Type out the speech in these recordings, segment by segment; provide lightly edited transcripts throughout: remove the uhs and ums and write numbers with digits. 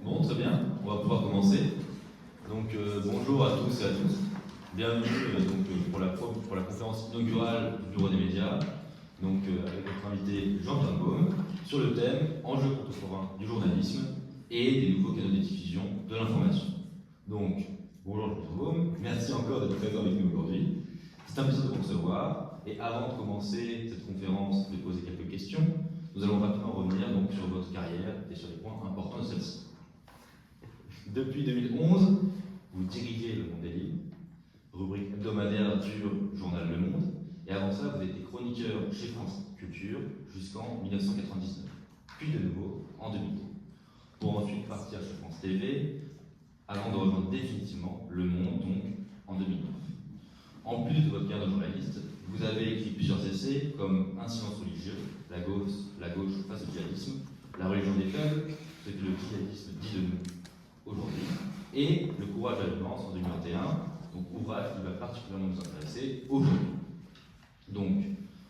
Bon, très bien, on va pouvoir commencer. Donc, bonjour à tous et à toutes. Bienvenue pour la conférence inaugurale du Bureau des médias, avec notre invité Jean-Pierre Baume, sur le thème Enjeux contemporains du journalisme et des nouveaux canaux de diffusion de l'information. Donc, bonjour Jean-Pierre Baume, merci encore d'être présent avec nous aujourd'hui. C'est un plaisir de vous recevoir, et avant de commencer cette conférence, de poser quelques questions, nous allons rapidement revenir sur votre carrière et sur les points importants de celle-ci. Depuis 2011, vous dirigez Le Monde des livres, rubrique hebdomadaire du journal Le Monde, et avant ça, vous étiez chroniqueur chez France Culture jusqu'en 1999, puis de nouveau en 2000, pour ensuite partir chez France TV, avant de rejoindre définitivement Le Monde, donc en 2009. En plus de votre carrière de journaliste, vous avez écrit plusieurs essais comme Un silence religieux, la gauche face au djihadisme, La religion des faibles, ce que le djihadisme dit de nous aujourd'hui, et Le courage de la violence en 2021, donc ouvrage qui va particulièrement nous intéresser aujourd'hui. Donc,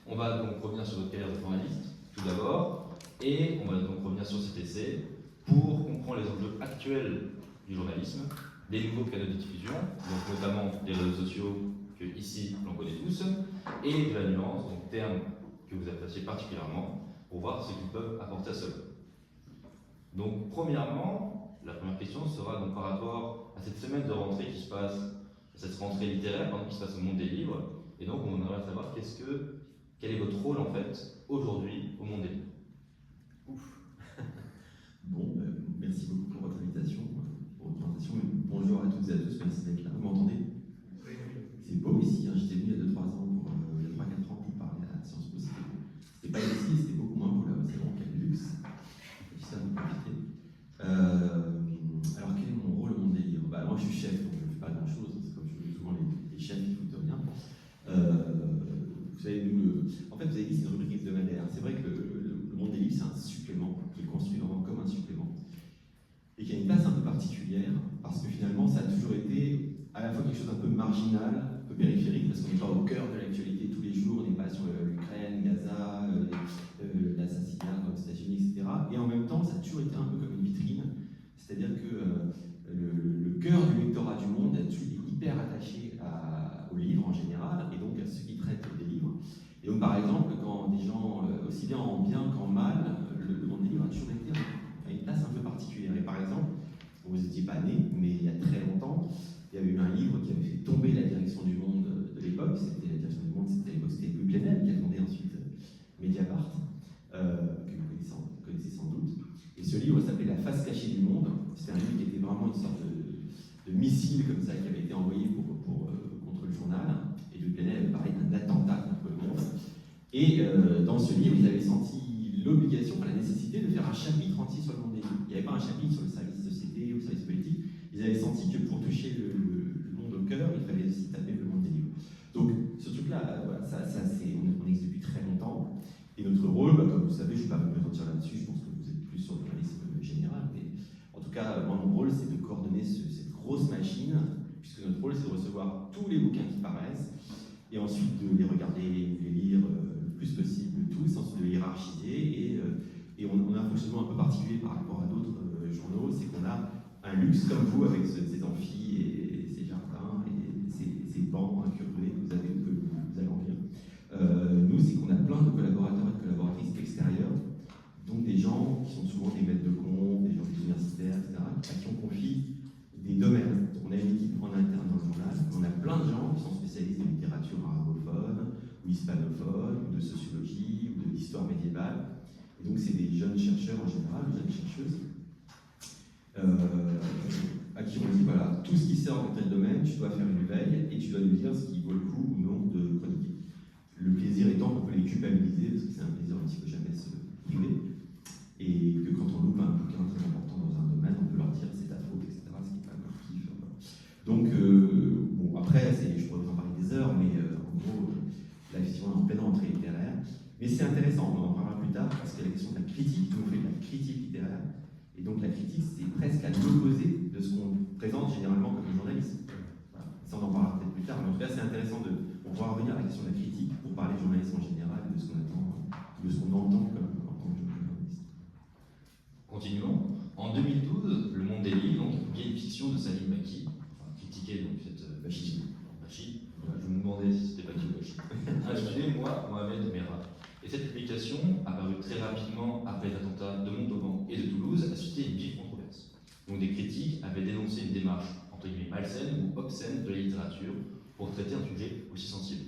on va donc revenir sur votre carrière de journaliste, tout d'abord, et on va donc revenir sur cet essai pour comprendre les enjeux actuels du journalisme, des nouveaux canaux de diffusion, donc notamment des réseaux sociaux que ici l'on connaît tous, et de la nuance, donc terme que vous appréciez particulièrement, pour voir ce qu'ils peuvent apporter à cela. Donc, premièrement, la première question sera donc par rapport à cette semaine de rentrée qui se passe, cette rentrée littéraire qui se passe au Monde des livres, et donc on aimerait savoir quel est votre rôle en fait aujourd'hui au Monde des livres. Ouf. Bon, merci beaucoup pour votre invitation, pour votre présentation. Bonjour à toutes et à tous, merci d'être là. Vous m'entendez? Oui. C'est beau ici, hein. J'étais venu il y a 2-3 ans, il y a 3-4 ans pour parler à Sciences Po. C'était pas ici, c'était beaucoup moins beau là, c'est vraiment quel luxe. J'espère vous profiter. Alors quel est mon rôle au Monde des livres? Moi je suis chef, donc je ne fais pas grand chose, c'est comme je dis souvent les chefs qui foutent rien. Vous savez, en fait vous avez dit c'est une rubrique hebdomadaire. C'est vrai que le Monde des livres c'est un supplément qui est construit vraiment comme un supplément et qui a une place un peu particulière parce que finalement ça a toujours été à la fois quelque chose un peu marginal, un peu périphérique, parce qu'on n'est pas au cœur de l'actualité tous les jours, on n'est pas sur l'Ukraine, Gaza, l'assassinat aux États-Unis, etc. Et en même temps, ça a toujours été un peu comme une vitrine, c'est-à-dire que le cœur du lectorat du Monde est hyper attaché aux livres en général, et donc à ceux qui traitent des livres. Et donc par exemple, quand des gens, aussi bien en bien qu'en mal, le Monde des livres a toujours été à une place un peu particulière. Et par exemple, vous n'étiez pas né, mais il y a très longtemps, il y avait eu un livre qui avait fait tomber la direction du Monde de l'époque. C'était la direction du Monde, c'était à l'époque, c'était Louis Plenel qui a fondé ensuite Mediapart, que vous connaissez sans doute. Et ce livre s'appelait La face cachée du monde. C'était un livre qui était vraiment une sorte de missile comme ça qui avait été envoyé contre le journal. Et Louis Plenel avait parlé d'un attentat contre le monde. Et dans ce livre, ils avaient senti l'obligation, la nécessité de faire un chapitre entier sur le monde des livres. Il n'y avait pas un chapitre sur le service de société ou le service politique. Ils avaient senti que pour toucher le monde au cœur, il fallait aussi taper le monde des livres. Donc ce truc-là, voilà, on existe depuis très longtemps. Et notre rôle, comme vous savez, je ne vais pas me présenter là-dessus, je pense que vous êtes plus sur le journalisme général, mais en tout cas, moi, mon rôle, c'est de coordonner cette grosse machine, puisque notre rôle, c'est de recevoir tous les bouquins qui paraissent, et ensuite de les regarder, les lire le plus possible tous, ensuite de les hiérarchiser, et on a un fonctionnement un peu particulier par rapport à d'autres journaux, c'est qu'on a un luxe comme vous avec ces amphis et ces jardins et ces bancs incurvés que vous allez en lire. Nous, c'est qu'on a plein de collaborateurs et de collaboratrices extérieurs, donc des gens qui sont souvent des maîtres de compte, des gens universitaires, etc., à qui on confie des domaines. Donc on a une équipe en interne dans le journal, on a plein de gens qui sont spécialisés en littérature arabophone, ou hispanophone, ou de sociologie, ou d'histoire médiévale. Et donc c'est des jeunes chercheurs en général, des jeunes chercheuses, à qui on dit voilà, tout ce qui sort dans tel domaine, tu dois faire une veille et tu dois nous dire ce qui vaut le coup ou non de chroniquer. Le plaisir étant qu'on peut les culpabiliser, parce que c'est un plaisir dont il ne faut jamais se priver, et que quand on loupe un bouquin très important dans un domaine, on peut leur dire c'est ta faute, etc., ce qui n'est pas leur kiff. Donc, bon, après, je pourrais vous en parler des heures, mais en gros, là, effectivement, on est en pleine rentrée littéraire. Mais c'est intéressant, on en parlera plus tard, parce qu'il y a la question de la critique, nous on fait de la critique littéraire, et donc la critique, c'est presque à l'opposé de ce qu'on présente généralement comme le journalisme. Voilà. Ça, on en parlera peut-être plus tard, mais en tout cas, c'est intéressant on pourra revenir à la question de la critique pour parler du journalisme en général et de ce qu'on attend, de ce qu'on entend en tant que journaliste. Continuons. En En 2012, Le Monde des Livres donc, publiait une fiction de Salim Baki, enfin, critiquait donc cette Bachi. Je me demandais si c'était Baki ou Bachi. Intitulé Moi, Mohamed Merah. Et cette publication, apparue très rapidement après les attentats de Montauban et de Toulouse, a suscité une vive controverse. Donc des critiques avaient dénoncé une démarche entre guillemets malsaine ou obscène de la littérature pour traiter un sujet aussi sensible.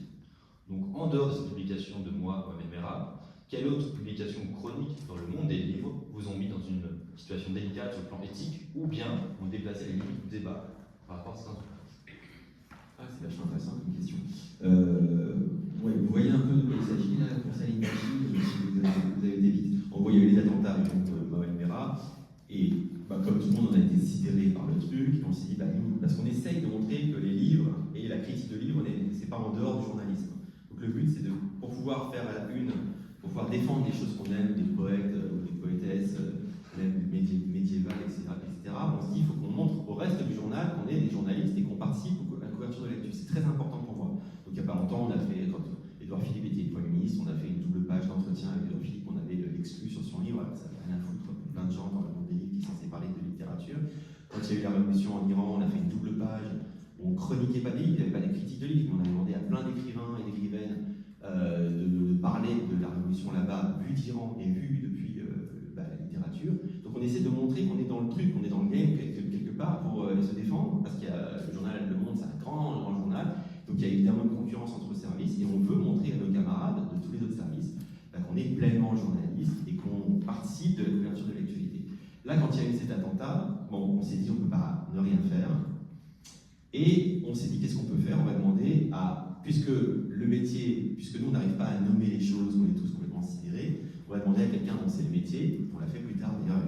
Donc en dehors de cette publication de Moi, Mohamed Merah, quelle autre publication chronique dans le monde des livres vous ont mis dans une situation délicate sur le plan éthique ou bien ont déplacé les limites du débat par rapport à certains ouvrages? C'est vachement intéressant comme question. Ouais, vous voyez un peu de quoi il s'agit là pour Salim Bachir, si vous avez été vite. En gros, il y a eu les attentats contre Mohamed Merah, et comme tout le monde, on a été sidéré par le truc, et on s'est dit, nous, parce qu'on essaye de montrer que les livres et la critique de livres, c'est pas en dehors du journalisme. Donc le but, c'est pour pouvoir faire à la une, pour pouvoir défendre des choses qu'on aime, des poètes ou des poétesses, médiévales, etc., on se dit, il faut qu'on montre au reste du journal qu'on est des journalistes et qu'on participe à la couverture de l'actu. C'est très important pour moi. Donc il n'y a pas longtemps, on a fait, quand Édouard Philippe était Premier ministre, on a fait une double page d'entretien avec Édouard Philippe, on avait l'exclu sur son livre, alors ça n'a rien à foutre, plein de gens dans le monde des livres qui sont censés parler de littérature. Quand il y a eu la révolution en Iran, on a fait une double page où on chroniquait pas des livres, il n'y avait pas des critiques de livres, mais on a demandé à plein d'écrivains et d'écrivaines de parler de la révolution là-bas, vue d'Iran et vue depuis la littérature. Donc on essaie de montrer qu'on est dans le truc, qu'on est dans le game quelque part pour se défendre, parce qu'il y a le journal Le Monde, c'est un grand journal, donc il y a évidemment une concurrence entre services, et on veut montrer à nos camarades de tous les autres services qu'on est pleinement journaliste et qu'on participe de la couverture de l'actualité. Là, quand il y a eu cet attentat, on s'est dit on ne peut pas ne rien faire, et on s'est dit qu'est-ce qu'on peut faire? On va demander puisque le métier, puisque nous on n'arrive pas à nommer les choses, on est tous complètement sidérés, on va demander à quelqu'un dont c'est le métier. On l'a fait plus tard d'ailleurs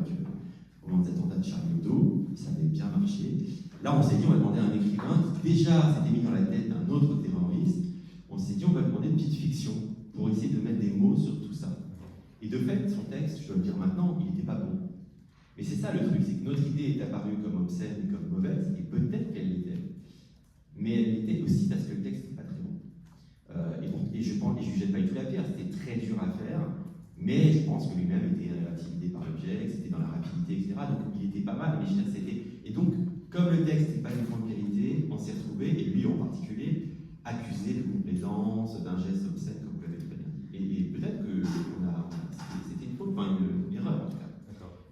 au moment des attentats de Charlie Hebdo, ça avait bien marché. Là on s'est dit on va demander à un écrivain qui déjà s'était mis dans la tête d'un autre terroriste, on s'est dit on va demander une petite fiction pour essayer de mettre des mots sur tout ça. Et de fait son texte, je dois le dire maintenant, il n'était pas bon. Mais c'est ça le truc, c'est que notre idée est apparue comme obscène et comme mauvaise, et peut-être qu'elle l'était. Mais elle l'était aussi parce que le texte n'était pas très bon. Et je ne jette pas du tout la pierre, c'était très dur à faire, mais je pense que lui-même était intimidé par l'objet, que c'était dans la rapidité, etc. Donc il était pas mal, mais je veux dire, c'était. Et donc, comme le texte n'est pas d'une grande qualité, on s'est retrouvé, et lui en particulier, accusé de complaisance, d'un geste obscène, comme vous l'avez très bien dit. Et peut-être que c'était une faute, enfin une erreur en tout cas.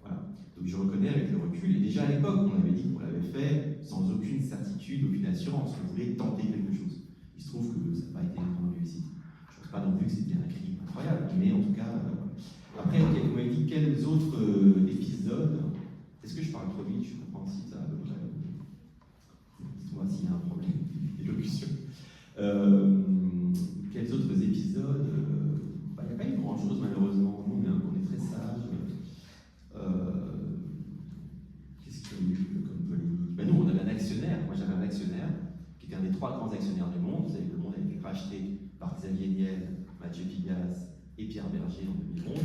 Voilà. Donc je reconnais avec le recul, et déjà à l'époque, on avait dit qu'on l'avait fait sans aucune certitude, aucune assurance, qu'on voulait tenter quelque chose. Il se trouve que ça n'a pas été une grande réussite. Je ne pense pas non plus que c'était un crime incroyable, mais en tout cas. Après, vous m'avez dit quels autres épisodes. Est-ce que je parle trop vite? Je comprends si ça. Dites-moi s'il y a un problème d'élocution. Quels autres épisodes? Il n'y a pas eu grand-chose malheureusement. Nous, on est très sages. Qu'est-ce qu'il y a eu comme polémique? Nous, on avait un actionnaire. Moi, j'avais un actionnaire qui était un des 3 grands actionnaires du monde. Vous savez que le monde a été racheté par Xavier Niel, Mathieu Pigasse et Pierre Berger en 2011.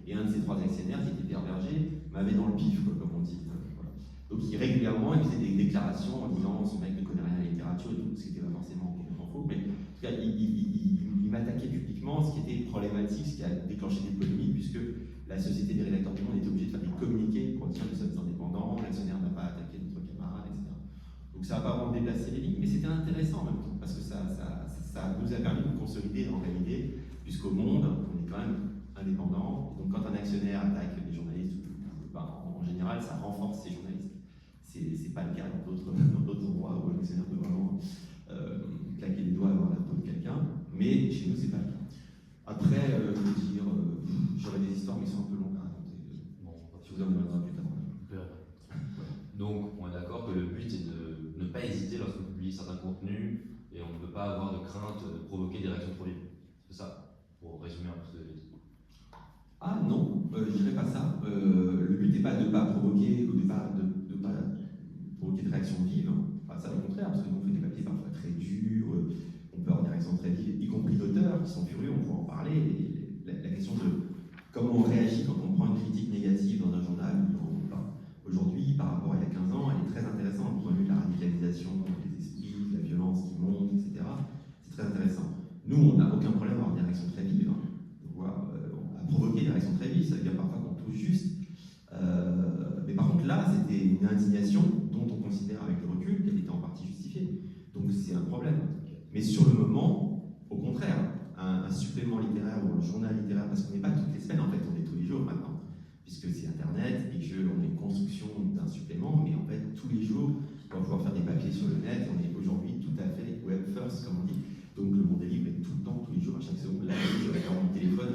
Et un de ces 3 actionnaires, qui était Pierre Berger, m'avait dans le pif, comme on dit. Voilà. Donc régulièrement, il faisait des déclarations en disant ce mec ne connaît rien à la littérature, et tout, ce qui n'était pas forcément complètement faux, mais en tout cas, il m'attaquait publiquement, ce qui était problématique, ce qui a déclenché des polémiques, puisque la Société des rédacteurs du monde était obligée de faire des communiqués pour dire nous sommes indépendants, l'actionnaire n'a pas attaqué notre camarade, etc. Donc ça n'a pas vraiment déplacé les lignes, mais c'était intéressant en même temps, parce que ça nous a permis de nous consolider en réalité, puisqu'au monde, on est quand même indépendant. Donc quand un actionnaire attaque les journalistes, en général, ça renforce ces journalistes. C'est pas le cas dans d'autres endroits où l'actionnaire peut vraiment claquer les doigts à avoir la peau de quelqu'un, mais chez nous, c'est pas le cas. Après, je veux dire, j'aurais des histoires, mais ils sont un peu longues à raconter. Si vous en avez plus tard. Donc, on est d'accord que le but est de ne pas hésiter lorsqu'on publie certains contenus, et on ne peut pas avoir de crainte de provoquer des réactions trop vives. C'est ça, pour résumer un peu ce que vous avez dit. Ah non, je dirais pas ça. Le but n'est pas de ne pas provoquer ou de ne pas provoquer de réactions vives. Enfin, ça au contraire, parce que nous on fait des papiers parfois très durs, on peut avoir des réactions très vives, y compris d'auteurs qui sont furieux, on pourra en parler. Et la question de comment on réagit quand on prend une critique négative dans un journal, aujourd'hui, par rapport à il y a 15 ans, elle est très intéressante, du point de vue de la radicalisation des esprits, de la violence qui monte, etc. C'est très intéressant. Nous, on n'a aucun problème à avoir des réactions très vives. À provoquer des réactions très vives, ça veut dire parfois qu'on touche juste. Mais par contre, là, c'était une indignation dont on considère avec le recul qu'elle était en partie justifiée. Donc c'est un problème. Mais sur le moment, au contraire, un supplément littéraire ou un journal littéraire, parce qu'on n'est pas toutes les semaines, en fait, on est tous les jours maintenant, puisque c'est Internet et qu'on a une construction d'un supplément, mais en fait, tous les jours, on va pouvoir faire des papiers sur le net. On est aujourd'hui tout à fait web first, comme on dit. Donc le monde des livres est tout le temps, tous les jours, à chaque seconde. Là, je vais faire mon téléphone,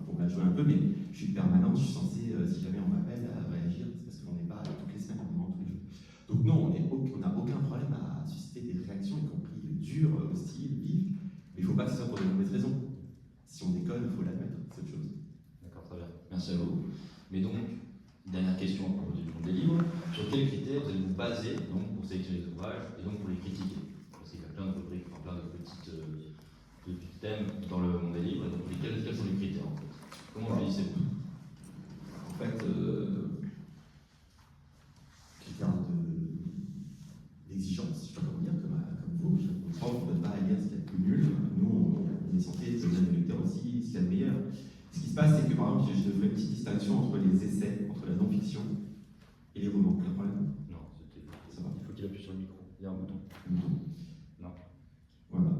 pour me la jouer un peu, mais je suis permanent, je suis censé, si jamais on m'appelle, à réagir, c'est parce qu'on n'est pas toutes les semaines, vraiment tous les jours. Donc non, on n'a aucun problème à susciter des réactions, y compris dures, hostiles, vives, mais il ne faut pas que ce soit pour de mauvaises raisons. Si on déconne, il faut l'admettre, c'est autre chose. D'accord, très bien. Merci à vous. Mais donc, dernière question à propos du monde des livres. Sur quels critères vous allez vous baser donc, pour sélectionner les ouvrages et donc pour les critiquer? Parce qu'il y a plein de rubriques, enfin, plein de petits thèmes dans le monde des livres. Et donc, quels sont les critères en fait? Comment choisissez-vous? En fait, critères d'exigence, je ne sais pas comment dire, comme vous, je comprends, on ne donne pas à lire ce qu'il y a de plus nul. Nous, on est censé donner au lecteur aussi ce qu'il y a de meilleur. Ce qui se passe, c'est que par exemple, je ferai une petite distinction entre les essais, entre la non-fiction et les romans. Il y a un problème? Non, c'était. Ça va. Il faut qu'il appuie sur le micro. Il y a un bouton. Non. Voilà.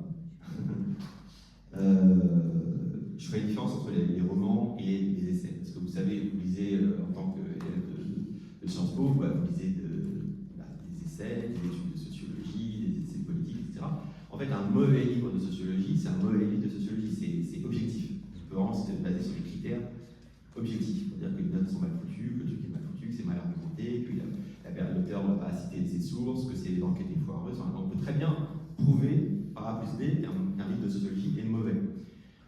Je ferai une différence entre les romans et les essais. Parce que vous savez, vous lisez en tant qu'élève de Sciences Po, vous lisez des essais, des études de sociologie, des essais politiques, etc. En fait, un mauvais livre de sociologie, c'est un mauvais livre de sociologie, c'est objectif. Vraiment, c'est basé sur des critères objectifs. C'est-à-dire que les notes sont mal foutues, que le truc est mal foutu, que c'est mal argumenté, que l'auteur ne va pas citer ses sources, que c'est l'enquête est foireuse. Enfin, on peut très bien prouver, par A plus B, qu'un livre de sociologie est mauvais.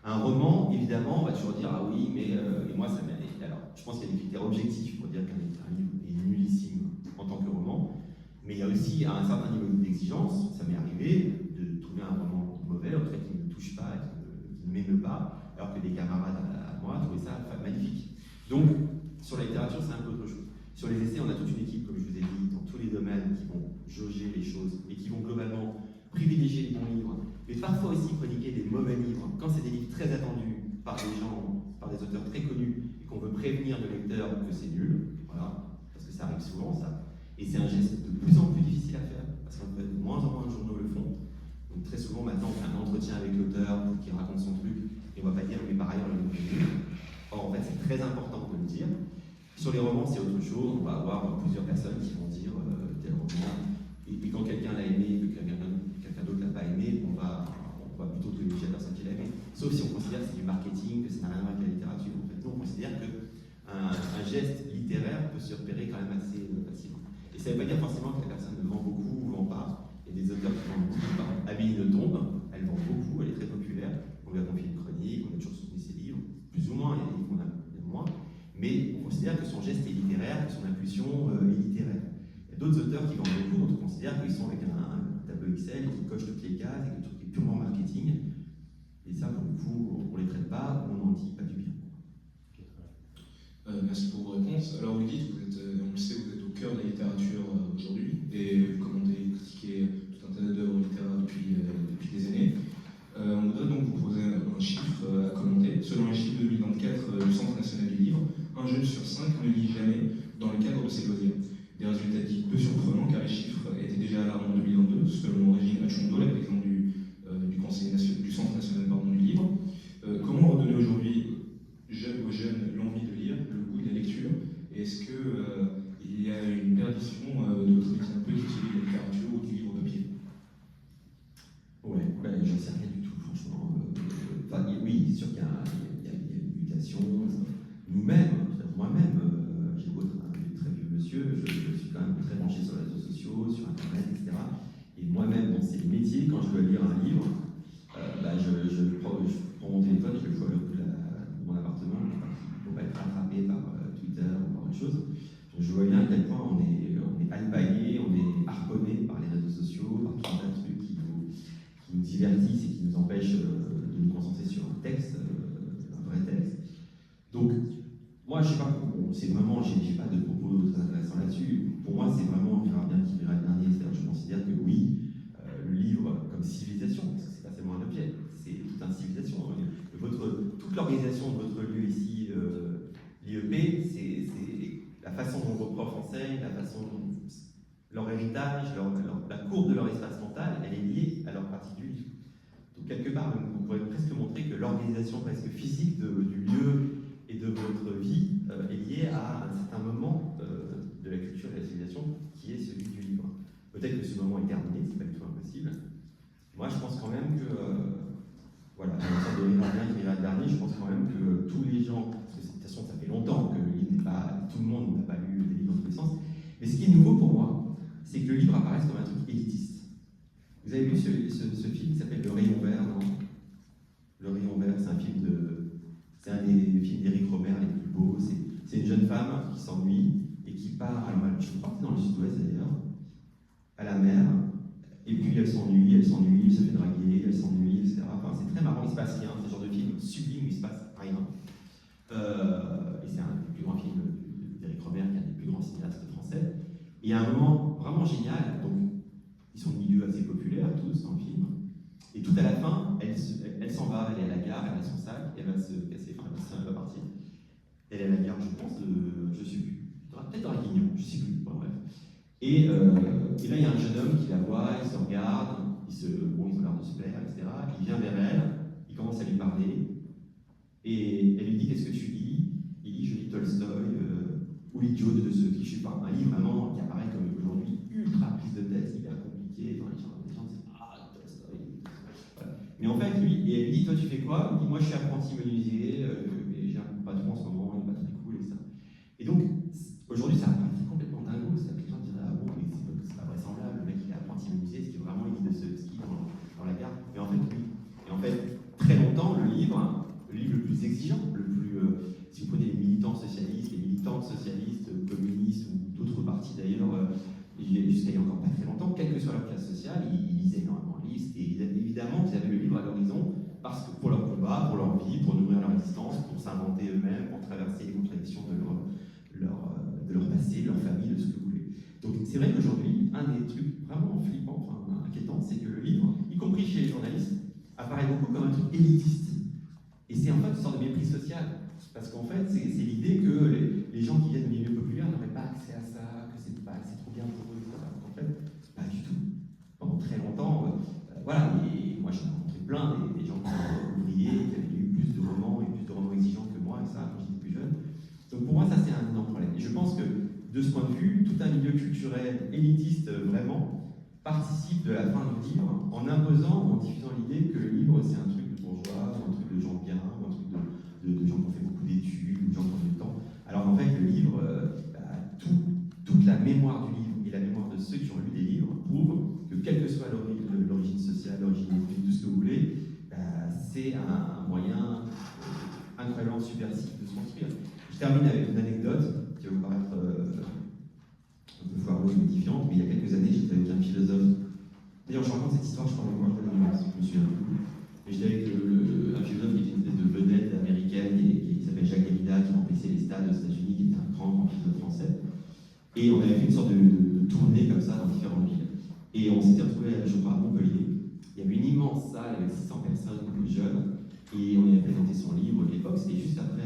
Un roman, évidemment, on va toujours dire ah oui, mais et moi ça m'a. Alors, je pense qu'il y a des critères objectifs pour dire qu'un livre est nullissime en tant que roman, mais il y a aussi à un certain niveau d'exigence, ça m'est arrivé de trouver un roman mauvais, en tout cas qui ne me touche pas, qui ne m'émeut pas, alors que des camarades à moi trouvaient ça magnifique. Donc, sur la littérature, c'est un peu autre chose. Sur les essais, on a toute une équipe, comme je vous ai dit, dans tous les domaines qui vont jauger les choses et qui vont globalement privilégier les bons livres, mais parfois aussi chroniquer des mauvais livres, quand c'est des livres très attendus par des gens, par des auteurs très connus, et qu'on veut prévenir le lecteur que c'est nul, voilà, parce que ça arrive souvent, ça. Et c'est un geste de plus en plus difficile à faire, parce qu'en fait, de moins en moins de journaux le font. Donc très souvent, maintenant, on fait un entretien avec l'auteur qui raconte son truc, et on ne va pas dire, mais par ailleurs, le livre est nul. Or, en fait, c'est très important de le dire. Sur les romans, c'est autre chose, on va avoir plusieurs personnes qui vont dire tel roman, et quand quelqu'un l'a aimé, que quelqu'un d'autre l'a pas aimé, on va plutôt privilégier la personne qui l'a aimé. Sauf si on considère que c'est du marketing, que ça n'a rien à voir avec la littérature. En fait, nous, on considère qu'un geste littéraire peut se repérer quand même assez facilement. Et ça ne veut pas dire forcément que la personne ne vend beaucoup ou ne vend pas. Il y a des auteurs qui vendent beaucoup. Par exemple, Amélie Nothomb, elle vend beaucoup, elle est très populaire. On lui a confié une chronique, on a toujours soutenu ses livres, plus ou moins, il y a des livres qu'on a moins. Mais on considère que son geste est littéraire, que son impulsion est littéraire. Il y a d'autres auteurs qui vendent beaucoup, dont on considère qu'ils sont avec un tableau Excel, qui cochent toutes les cases, et que le truc est purement marketing. Et ça, pour le coup, on ne les traite pas, on n'en dit pas du bien. Merci pour vos réponses. Alors, vous dites, on le sait, vous êtes au cœur de la littérature aujourd'hui, et vous commandez, critiquez tout un tas d'œuvres littéraires depuis des années. On voudrait donc vous poser un chiffre à commenter. Selon les chiffres de 2024 du Centre national du livre, un jeune sur 5 ne lit jamais dans le cadre de ses loisirs. Des résultats dits peu surprenants car les chiffres étaient déjà alarmants en 2022, selon Régine Achondo, la présidente du Centre national du livre. Comment redonner aujourd'hui aux jeunes l'envie de lire, le goût de la lecture? Et est-ce qu'il y a une perdition de votre métier un peu qui est celui de la littérature ou du livre papier? Ouais, j'en sais rien du tout, franchement. Oui, c'est sûr qu'il y a une mutation. Nous-mêmes, moi-même, j'ai beau être un très vieux monsieur, je suis quand même très branché sur les réseaux sociaux, sur Internet, etc. Et moi-même, dans ces métiers, quand je dois lire un livre, je prends mon téléphone, je le fous à l'autre bout de mon appartement, pour ne pas être rattrapé par Twitter ou par autre chose. Je vois bien à quel point on est alpagué, on est harponné par les réseaux sociaux, par tout un tas de trucs qui nous divertissent et qui nous empêchent de nous concentrer sur un texte, un vrai texte. Donc, moi, je sais pas, c'est vraiment, j'ai pas de propos très intéressants là-dessus. Pour moi, c'est vraiment, on verra bien qui verra le dernier. C'est-à-dire, je considère que oui, le livre comme civilisation, parce que c'est pas seulement un objet, c'est toute une civilisation. Toute l'organisation de votre lieu ici, l'IEP, c'est la façon dont enseignent, la façon dont leur héritage, la courbe de leur espace mental, elle est liée à leur pratique du livre. Donc quelque part, on pourrait presque montrer que l'organisation presque physique du lieu et de votre vie est liée à un certain moment de la culture et de la civilisation qui est celui du livre. Peut-être que ce moment est terminé, c'est pas du tout impossible. Moi, je pense quand même que, voilà, une sorte de Rival qui ira dernier, je pense quand même que tous les gens, parce que de toute façon, ça fait longtemps que le livre n'est pas, tout le monde n'a pas lu des livres dans tous les sens, mais ce qui est nouveau pour moi, c'est que le livre apparaisse comme un truc élitiste. Vous avez vu ce film qui s'appelle Le Rayon Vert, non? Le Rayon Vert, c'est un des films d'Éric Rohmer les plus beaux. C'est une jeune femme qui s'ennuie et qui part, alors, je crois que c'est dans le sud-ouest d'ailleurs, à la mer, et puis elle s'ennuie, elle se fait draguer, elle s'ennuie, etc. Enfin, c'est très marrant, il se passe rien, c'est le genre de film sublime où il se passe rien. Et c'est un des plus grands films d'Éric Rohmer, qui est un des plus grands cinéastes français. Et il y a un moment vraiment génial, donc ils sont de milieux assez populaires tous dans le film, et tout à la fin, elle s'en va, elle est à la gare, elle a son sac, elle va se casser, enfin elle va partir. Elle est à la gare, je pense, je sais plus, peut-être dans la Guignon, je sais plus, bon, bref. Et là, il y a un jeune homme qui la voit, il se regarde, ils ont l'air de se plaire, etc. Il vient vers elle, il commence à lui parler, et elle lui dit: qu'est-ce que tu lis? Il dit: je lis Tolstoï, ou l'idiot de ceux qui, je sais pas, un livre vraiment qui apparaît comme aujourd'hui ultra prise de tête, hyper compliqué, enfin, les gens disent: ah, Tolstoï. Voilà. Mais en fait, lui, et elle lui dit: toi tu fais quoi? Il dit: moi je suis apprenti menuisier, mais j'ai un patron en ce moment, il est pas très cool, etc. Et donc, aujourd'hui ça apparaît complètement dingo, c'est que les gens diraient: ah bon, mais c'est pas vraisemblable, le mec il est apprenti menuisier, est-ce qu'il vraiment il lit de ce ski dans la gare? Mais en fait, oui. Et en fait, très longtemps, le livre le plus exigeant, le plus, si vous prenez les militants socialistes, les militantes socialistes, communistes ou d'autres partis d'ailleurs, jusqu'à il y a encore pas très longtemps, quelle que soit leur classe sociale, ils lisaient énormément de livres. Et évidemment, ils avaient le livre à l'horizon parce que pour leur combat, pour leur vie, pour nourrir leur existence, pour s'inventer eux-mêmes, pour traverser les contradictions de leur passé, de leur famille, de ce que vous voulez. Donc c'est vrai qu'aujourd'hui, un des trucs vraiment flippants, enfin inquiétants, c'est que le livre, y compris chez les journalistes, apparaît beaucoup comme un truc élitiste. Et c'est en fait une sorte de mépris social. Parce qu'en fait, c'est l'idée que les gens qui viennent du milieu populaire n'auraient pas accès à ça, que c'est trop bien pour eux, etc. En fait, pas du tout. Pendant très longtemps, voilà, et moi j'en ai rencontré plein, des gens qui sont ouvriers, qui avaient lu plus de romans et plus de romans exigeants que moi, et ça, quand j'étais plus jeune. Donc pour moi, ça c'est un énorme problème. Et je pense que, de ce point de vue, tout un milieu culturel élitiste, vraiment, participe de la fin du livre en imposant, en diffusant l'idée que le livre c'est un truc de bourgeois, ou un truc de gens bien, ou un truc de gens qui ont fait beaucoup d'études, ou de gens qui ont du temps. Alors en fait, le livre, toute la mémoire du livre et la mémoire de ceux qui ont lu des livres prouvent que, quelle que soit l'origine sociale, l'origine ethnique, tout ce que vous voulez, c'est un moyen incroyablement subversif de se construire. Je termine avec une anecdote qui va vous paraître un peu foireuse ou édifiante, mais il y a quelques années, j'étais avec un philosophe. D'ailleurs, je raconte cette histoire, je crois que moi, je me souviens plus. Et j'étais avec un philosophe qui était une espèce de vedette américaine, qui s'appelle Jacques Derrida, qui remplissait les stades aux États-Unis, qui était un grand philosophe français. Et on avait fait une sorte de tournée comme ça dans différentes villes. Et on s'était retrouvés, je crois, à Montpellier. Il y avait une immense salle avec 600 personnes, plus jeunes, et on avait présenté son livre de l'époque. C'était juste après,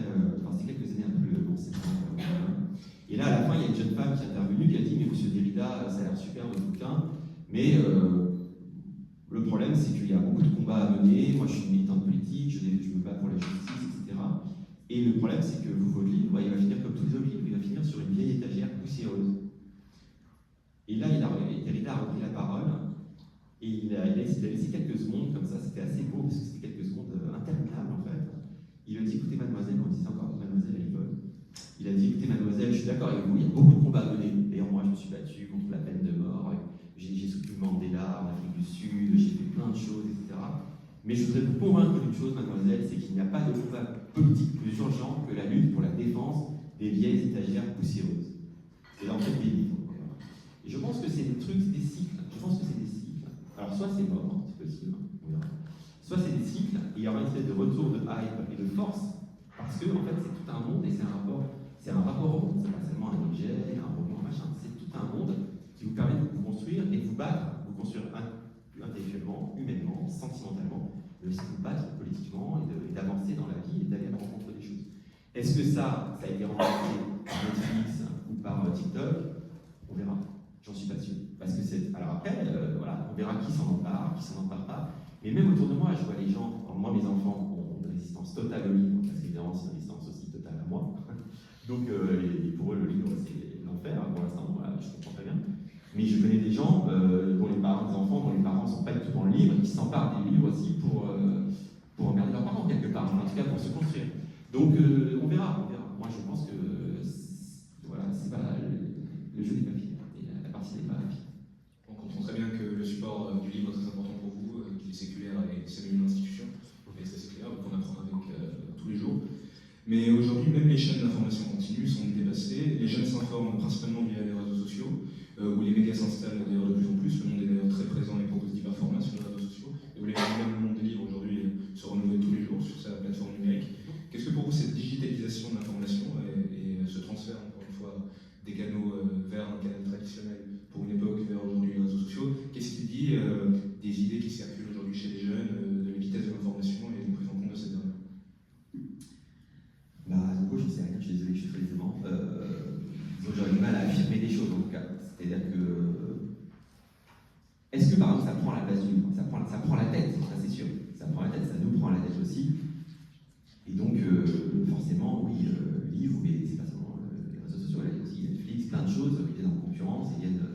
c'était quelques années après le 11 septembre. Et là, à la fin, il y a une jeune femme qui est intervenue qui a dit: mais monsieur Derrida, ça a l'air super votre bouquin, mais le problème, c'est qu'il y a beaucoup de combats à mener. Moi, je suis militante politique, je me bats pour la justice, etc. Et le problème, c'est que votre livre, il va finir comme tous les autres livres, il va finir sur une vieille étagère poussiéreuse. Et là, Derrida a repris la parole, et il a laissé quelques secondes comme ça. C'était assez beau, parce que c'était quelques secondes interminables, en fait. Il a dit: écoutez, mademoiselle, on disait encore mademoiselle à l'époque. Il a dit: écoutez, mademoiselle, je suis d'accord avec vous, il y a beaucoup de combats à mener. D'ailleurs, moi, je me suis battu contre la peine de mort. J'ai soutenu Mandela en Afrique du Sud, j'ai fait plein de choses, etc. Mais je voudrais vous convaincre d'une chose, mademoiselle, c'est qu'il n'y a pas de combat politique plus urgent que la lutte pour la défense des vieilles étagères poussiéreuses. C'est en fait des livres. Et je pense que c'est des trucs, c'est des cycles. Je pense que c'est des cycles. Alors, soit c'est mort, c'est possible, on verra. Soit c'est des cycles, et il y aura une espèce de retour de hype et de force, parce que, en fait, c'est tout un monde, et c'est un rapport au monde. C'est pas seulement un objet, un roman, machin. C'est tout un monde qui vous permet de vous construire et de vous battre, vous construire intellectuellement, humainement, sentimentalement, mais aussi de vous battre politiquement et d'avancer dans la vie et d'aller à la rencontre des choses. Est-ce que ça a été remplacé par Netflix ou par TikTok? qui s'en emparent, qui s'en emparent pas. Mais même autour de moi, je vois les gens, alors moi mes enfants ont une résistance totale au livre, parce qu'évidemment c'est une résistance aussi totale à moi. Donc et pour eux le livre c'est l'enfer pour l'instant, voilà, je comprends très bien. Mais je connais des gens dont les parents, des enfants dont les parents ne sont pas du tout dans le livre, qui s'emparent des livres aussi pour emmerder leurs parents quelque part, en tout cas pour se construire. Donc on verra. Moi je pense que voilà, c'est pas le jeu n'est pas fini, et la partie n'est pas finie. On comprend très bien que le support du livre est très important pour vous, qu'il est séculaire et c'est même une institution, et c'est clair, qu'on apprend avec tous les jours. Mais aujourd'hui, même les chaînes d'information continue sont dépassées. Les jeunes s'informent principalement via les réseaux sociaux, où les médias s'installent d'ailleurs de plus en plus. Le monde est d'ailleurs très présent et propose divers formats sur les réseaux sociaux. Et vous voyez même le monde des livres aujourd'hui se renouvelle tous les jours sur sa plateforme numérique. Qu'est-ce que pour vous cette digitalisation de l'information et ce transfert, encore une fois, des canaux vers un canal traditionnel pour une époque vers aujourd'hui les réseaux sociaux, qu'est-ce qui dit des idées qui circulent aujourd'hui chez les jeunes, de la vitesse de l'information et de prise en compte de cette dernière? Bah, du coup, je ne sais rien, je suis désolé, je suis très décevant. J'aurais du mal à affirmer des choses en tout cas. C'est-à-dire que. Est-ce que par exemple ça prend la place du livre, ça prend la tête, ça c'est sûr. Ça prend la tête, ça nous prend la tête aussi. Et donc, forcément, oui, le livre, mais c'est pas seulement les réseaux sociaux, il y a aussi Netflix, plein de choses qui viennent en concurrence, et il y a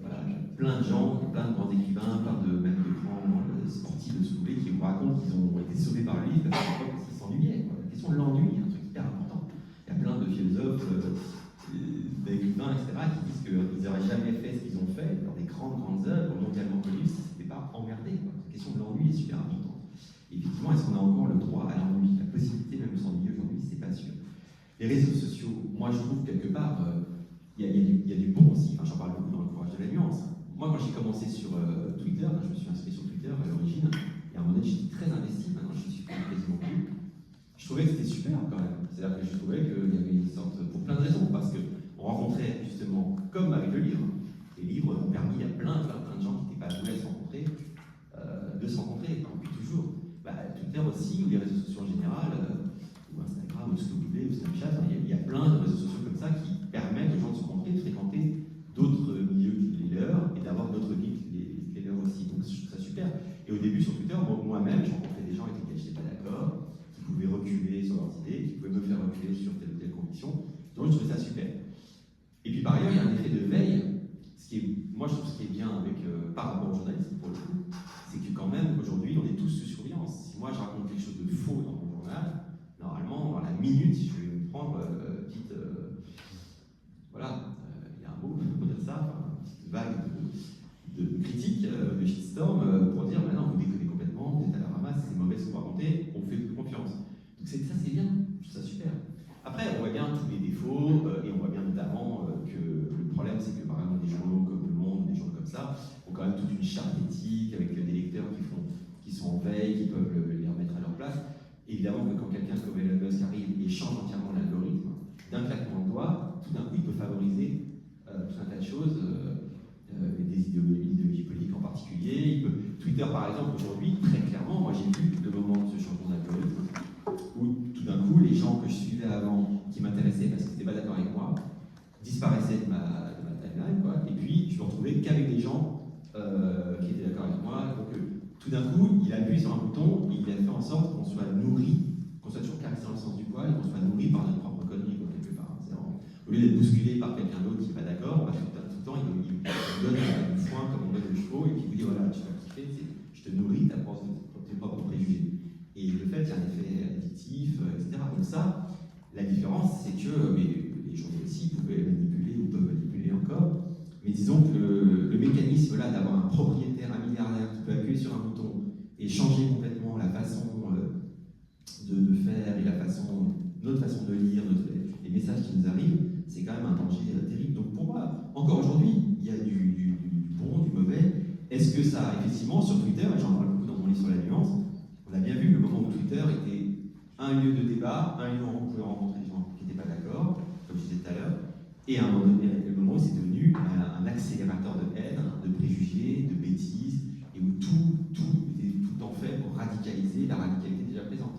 voilà, plein de gens, plein de grands écrivains, même de grands sportifs de soulevé qui vous racontent qu'ils ont été sauvés par le livre parce qu'ils s'ennuyaient. La question de l'ennui est un truc hyper important. Il y a plein de philosophes, d'écrivains, etc., qui disent qu'ils n'auraient jamais fait ce qu'ils ont fait dans des grandes œuvres mondialement connues si ce n'était pas emmerdé. La question de l'ennui est super importante. Et effectivement, est-ce qu'on a encore le droit à l'ennui? La possibilité même de s'ennuyer aujourd'hui, c'est pas sûr. Les réseaux sociaux, moi je trouve quelque part, il y a du bon aussi. Enfin, j'en parle beaucoup dans le courage de la nuance. Moi, quand j'ai commencé sur Twitter, je me suis inscrit sur Twitter à l'origine, et à un moment donné, j'étais très investi, maintenant je suis quasiment plus. Je trouvais que c'était super quand même. C'est-à-dire que je trouvais qu'il y avait une sorte, pour plein de raisons, parce qu'on rencontrait justement, comme avec le livre, les livres ont permis à plein de gens qui n'étaient pas doués à se rencontrer, de se rencontrer, depuis toujours. Twitter aussi, ou les réseaux sociaux en général, ou Instagram, ou ce que vous voulez, ou Snapchat, il y a plein de réseaux sociaux comme ça qui permettent aux gens de se rencontrer, de fréquenter d'autres milieux que les leurs, et d'avoir d'autres vies que les leurs aussi. Donc je trouve ça super. Et au début sur Twitter, moi-même, je rencontrais des gens avec lesquels je n'étais pas d'accord, qui pouvaient reculer sur leurs idées, qui pouvaient me faire reculer sur telle ou telle conviction. Donc je trouvais ça super. Et puis par ailleurs, il y a un effet de veille. Moi je trouve ce qui est bien avec, par rapport au journalisme, pour le coup, c'est que quand même, aujourd'hui, on est tous sous surveillance. Si moi je raconte quelque chose de faux dans mon journal, normalement, dans la minute, je vais me prendre petite. Voilà, il y a un mot pour dire ça, une petite vague de critiques, de shitstorm, pour dire maintenant vous déconnez complètement, vous êtes à la ramasse, c'est mauvais ce que vous racontez, on fait plus confiance. Donc ça c'est bien, je trouve ça super. Après, on voit bien tous les défauts, et on voit bien notamment que le problème c'est que par exemple des journaux comme Le Monde, des journaux comme ça, ont quand même toute une charte éthique avec des lecteurs qui sont en veille, qui peuvent les remettre à leur place. Évidemment que quand quelqu'un comme Elon Musk arrive et change entièrement l'algorithme, d'un claquement de doigts, tout d'un coup il peut favoriser tout un tas de choses, des idéologies politiques en particulier. Twitter par exemple aujourd'hui, très clairement, moi j'ai vu le moment de ce changement d'algorithme, où tout d'un coup les gens que je suivais avant, qui m'intéressaient parce qu'ils n'étaient pas d'accord avec moi, disparaissaient de ma timeline, quoi. Et puis je me retrouvais qu'avec des gens qui étaient d'accord avec moi. Donc tout d'un coup, il a appuyé sur un bouton, il a fait en sorte qu'on soit nourri, qu'on soit toujours caressé dans le sens du poil, et qu'on soit nourri par notre propre connerie, quoi, quelque part. Au lieu d'être bousculé par quelqu'un d'autre qui n'est pas d'accord, tout le temps, il donne du foin comme on donne le chevaux, et puis il vous dit voilà, tu vas kiffer, je te nourris, tes propres préjugés. Et le fait, il y a un effet addictif, etc. Donc ça, la différence, c'est que les journaux aussi pouvaient manipuler, ou peuvent manipuler encore, mais disons que le mécanisme là d'avoir un propriétaire, un milliardaire qui peut appuyer sur un bouton et changer complètement la façon de faire et notre façon de lire, les messages qui nous arrivent, c'est quand même un danger terrible. Donc pour moi, encore aujourd'hui, il y a du bon, du mauvais. Est-ce que ça, effectivement, sur Twitter, et j'en parle beaucoup dans mon livre sur la nuance, on a bien vu le moment où Twitter était un lieu de débat, un lieu où on pouvait rencontrer des gens qui n'étaient pas d'accord, comme je disais tout à l'heure, et à un moment donné, le moment où c'est devenu un accélérateur de haine, de préjugés, de bêtises, et où tout était tout en fait pour radicaliser la radicalité déjà présente.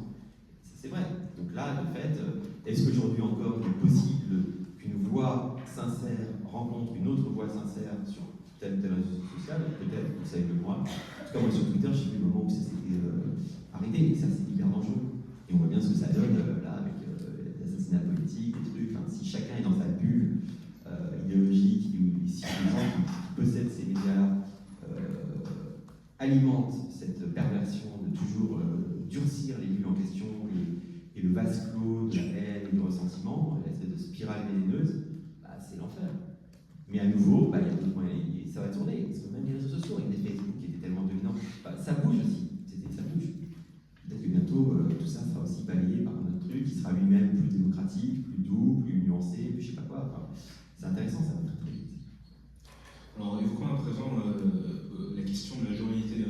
C'est vrai. Donc là, de fait, est-ce qu'aujourd'hui encore il est possible qu'une voix sincère rencontre une autre voix sincère sur tel réseau social, peut-être, vous savez que moi. En tout cas, moi sur Twitter, j'ai vu le moment où ça s'était arrêté, et ça c'est hyper dangereux. Et on voit bien ce que ça donne là avec l'assassinat politique, les trucs. Enfin, si chacun est dans sa bulle idéologique, ou si les gens qui possèdent ces médias alimentent cette perversion de toujours durcir les bulles en question et le vase clos de la haine et du ressentiment, l'espèce de spirale vénéneuse, bah, c'est l'enfer. Mais à nouveau, bah, il y a d'autres moyens, et ça va tourner, parce que même les réseaux sociaux, avec des Facebook qui étaient tellement dominants, bah, ça bouge aussi, ça bouge. Peut-être que bientôt, tout ça sera aussi balayé par un autre truc qui sera lui-même plus démocratique, plus doux, plus nuancé, plus je sais pas quoi. Enfin, c'est intéressant, ça va très très vite. Alors, évoquons à présent la question de la journalité,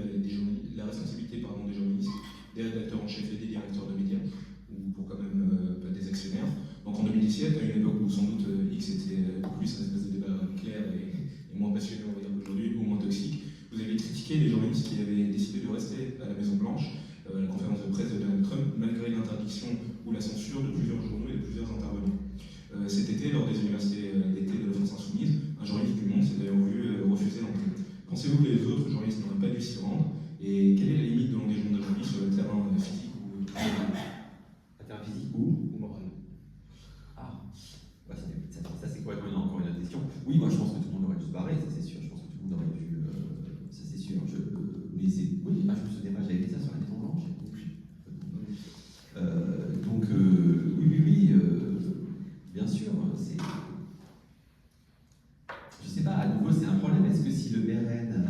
la responsabilité des journalistes, des rédacteurs en chef et des directeurs de médias, ou pour quand même pas des actionnaires. Donc en 2017, à une époque où sans doute X était plus un espèce de débat clair et moins passionné, on va dire qu'aujourd'hui, ou moins toxique, vous avez critiqué les journalistes qui avaient décidé de rester à la Maison-Blanche, à la conférence de presse de Donald Trump, malgré l'interdiction ou la censure de plusieurs journaux et de plusieurs intervenants. Cet été, lors des universités d'été de la France Insoumise, un journaliste du Monde s'est d'ailleurs vu refuser l'entrée. Pensez-vous que les autres journalistes n'auraient pas dû s'y rendre? Et quelle est la limite de l'engagement d'un journaliste sur le terrain physique ou terrain physique ou moral? Ah, ouais, ça c'est quoi encore une autre question. Oui, moi je pense que tout le monde aurait dû se barrer, ça c'est sûr. Je pense que tout le monde aurait dû. Ça c'est sûr. Mais c'est. Oui, je me souviens pas, j'avais fait ça sur la Maison Blanche. Donc, oui, bien sûr. Je sais pas, à nouveau c'est un problème. Est-ce que si le RN.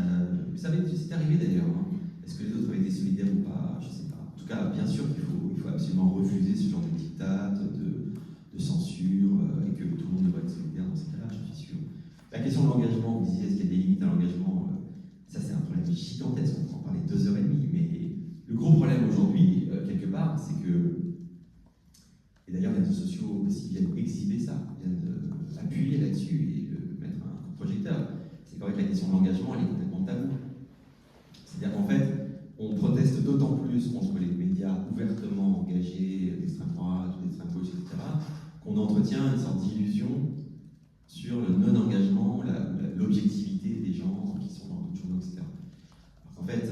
Vous savez, c'est arrivé d'ailleurs. Hein. Est-ce que les autres avaient été solidaires ou pas? Je sais pas. En tout cas, bien sûr qu'il faut absolument refuser ce genre de diktat, de censure, et que tout le monde devrait être solidaire dans ces cas-là, j'en suis sûr. La question de l'engagement, vous disiez, est-ce qu'il y a des limites à l'engagement? Ça, c'est un problème gigantesque, on peut en parler 2h30, mais le gros problème aujourd'hui, quelque part, c'est que, et d'ailleurs les réseaux sociaux aussi viennent exhiber ça, viennent appuyer là-dessus et mettre un coup de projecteur, c'est qu'en fait la question de l'engagement, elle est complètement taboue. C'est-à-dire qu'en fait, on proteste d'autant plus contre les médias ouvertement engagés d'extrême droite ou d'extrême gauche, etc., qu'on entretient une sorte d'illusion sur le non-engagement, l'objectivité des gens qui sont dans d'autres journaux, etc. Alors qu'en fait,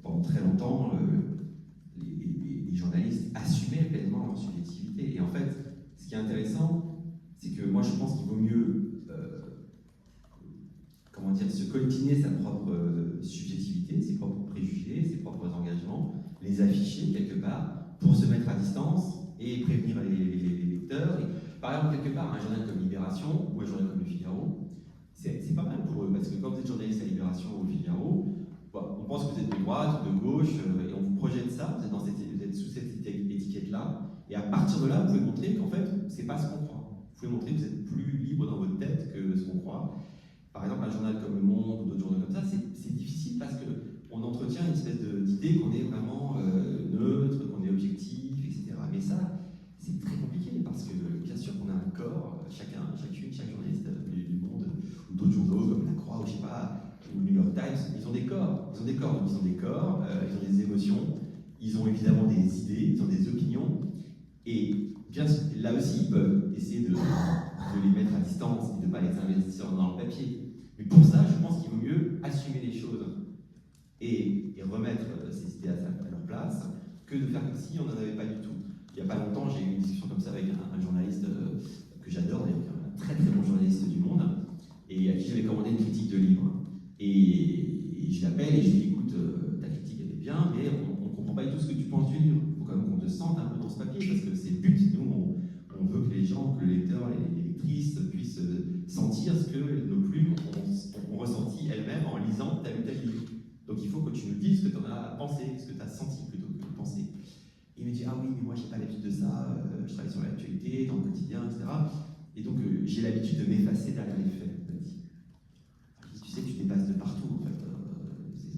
pendant très longtemps, les journalistes assumaient pleinement leur subjectivité. Et en fait, ce qui est intéressant, c'est que moi je pense qu'il vaut mieux se coltiner sa propre subjectivité, ses propres préjugés, ses propres engagements, les afficher quelque part pour se mettre à distance et prévenir les lecteurs. Et, par exemple, quelque part, un journal comme Libération ou un journal comme Le Figaro, c'est pas mal pour eux, parce que quand vous êtes journaliste à Libération ou au Figaro, on pense que vous êtes de droite ou de gauche, et on vous projette ça, vous êtes sous cette étiquette-là, et à partir de là, vous pouvez montrer qu'en fait, c'est pas ce qu'on croit. Vous pouvez montrer que vous êtes plus libre dans votre tête que ce qu'on croit. Par exemple, un journal comme Le Monde ou d'autres journaux comme ça, c'est difficile parce qu'on entretient une espèce d'idée qu'on est vraiment neutre, qu'on est objectif, etc. Mais ça, c'est très compliqué parce que bien sûr qu'on a un corps, chaque journaliste du Monde ou d'autres journaux comme La Croix ou je sais pas, ou New York Times, ils ont des corps, ils ont des émotions, ils ont évidemment des idées, ils ont des opinions, et bien sûr, là aussi ils peuvent essayer de les mettre à distance et de ne pas les investir dans le papier. Mais pour ça, je pense qu'il vaut mieux assumer les choses et remettre ces idées à leur place que de faire comme si on n'en avait pas du tout. Il n'y a pas longtemps, j'ai eu une discussion comme ça avec un journaliste que j'adore, d'ailleurs, un très très bon journaliste du Monde, et à qui j'avais commandé une critique de livre. Et je l'appelle et je lui dis, écoute, ta critique elle est bien, mais on ne comprend pas du tout ce que tu penses du livre. Il faut quand même qu'on te sente un peu dans ce papier, parce que c'est le but. Nous, on veut que les gens, que le lecteur et les lectrices puissent sentir ce que nos plumes ont ressenti elles-mêmes en lisant tel ou tel livre. Donc il faut que tu nous dises ce que tu en as pensé, ce que tu as senti plutôt que de penser. Il me dit, ah oui, mais moi j'ai pas l'habitude de ça, je travaille sur l'actualité, dans le quotidien, etc. Et donc j'ai l'habitude de m'effacer derrière les faits. Tu sais, tu dépasses de partout, en fait.